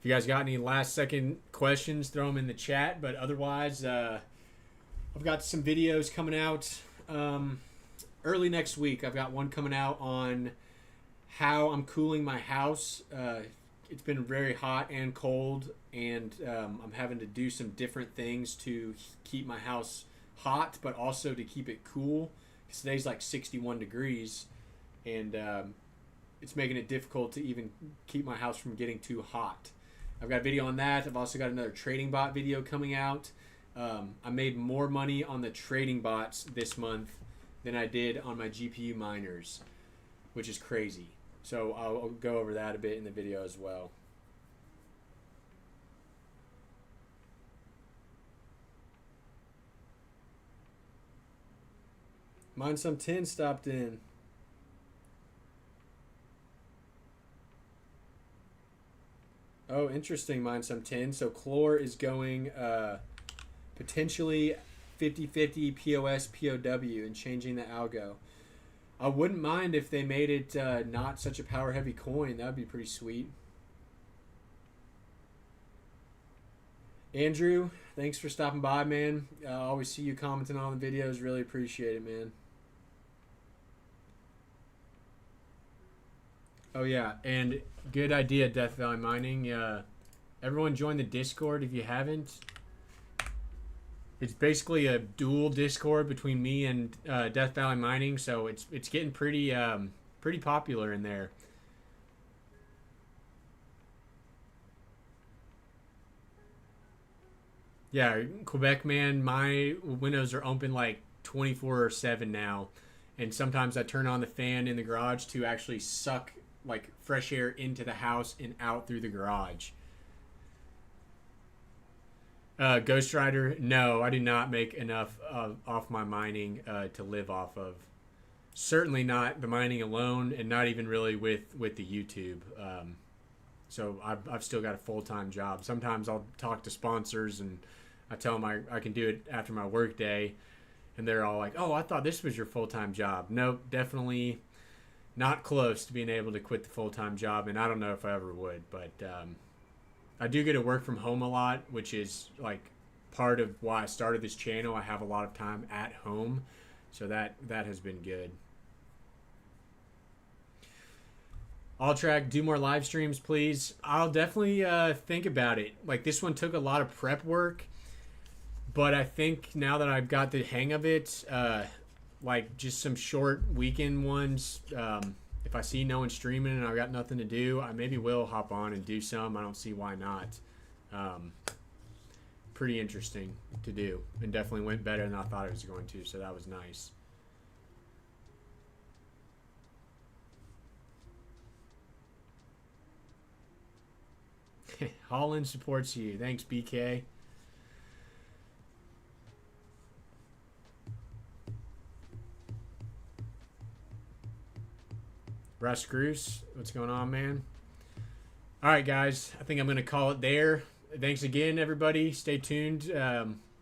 you guys got any last second questions, throw them in the chat. But otherwise, I've got some videos coming out early next week. I've got one coming out on how I'm cooling my house. It's been very hot and cold, and I'm having to do some different things to keep my house hot, but also to keep it cool. Because today's like 61 degrees, and it's making it difficult to even keep my house from getting too hot. I've got a video on that. I've also got another trading bot video coming out. I made more money on the trading bots this month than I did on my GPU miners, which is crazy. So I'll go over that a bit in the video as well. Mine some 10 stopped in. Oh, interesting, Mine some 10. So Chlor is going potentially 50-50 POS POW and changing the algo. I wouldn't mind if they made it not such a power heavy coin. That would be pretty sweet. Andrew, thanks for stopping by, man. I always see you commenting on the videos. Really appreciate it, man. Oh, yeah. And good idea, Death Valley Mining. Everyone join the Discord if you haven't. It's basically a dual Discord between me and Death Valley Mining, so it's getting pretty popular in there. Yeah, Quebec, man, my windows are open like 24/7 now, and sometimes I turn on the fan in the garage to actually suck like fresh air into the house and out through the garage. Ghost Rider, no, I do not make enough off my mining to live off of. Certainly not the mining alone, and not even really with the YouTube. So I've still got a full-time job. Sometimes I'll talk to sponsors and I tell them I can do it after my work day, and they're all like, "Oh, I thought this was your full-time job." Nope, definitely not close to being able to quit the full-time job, and I don't know if I ever would, but I do get to work from home a lot, which is like part of why I started this channel. I have a lot of time at home, so that has been good. Alltrack, do more live streams, please. I'll definitely think about it. Like, this one took a lot of prep work, but I think now that I've got the hang of it, like just some short weekend ones, if I see no one streaming and I've got nothing to do, I maybe will hop on and do some. I don't see why not. Pretty interesting to do, and definitely went better than I thought it was going to, so that was nice. Holland supports you. Thanks, BK. Russ Groose, what's going on, man? All right, guys. I think I'm going to call it there. Thanks again, everybody. Stay tuned.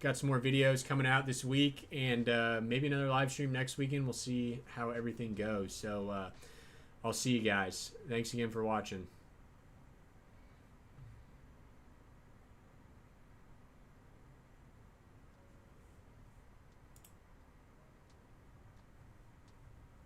Got some more videos coming out this week, and maybe another live stream next weekend. We'll see how everything goes. So I'll see you guys. Thanks again for watching.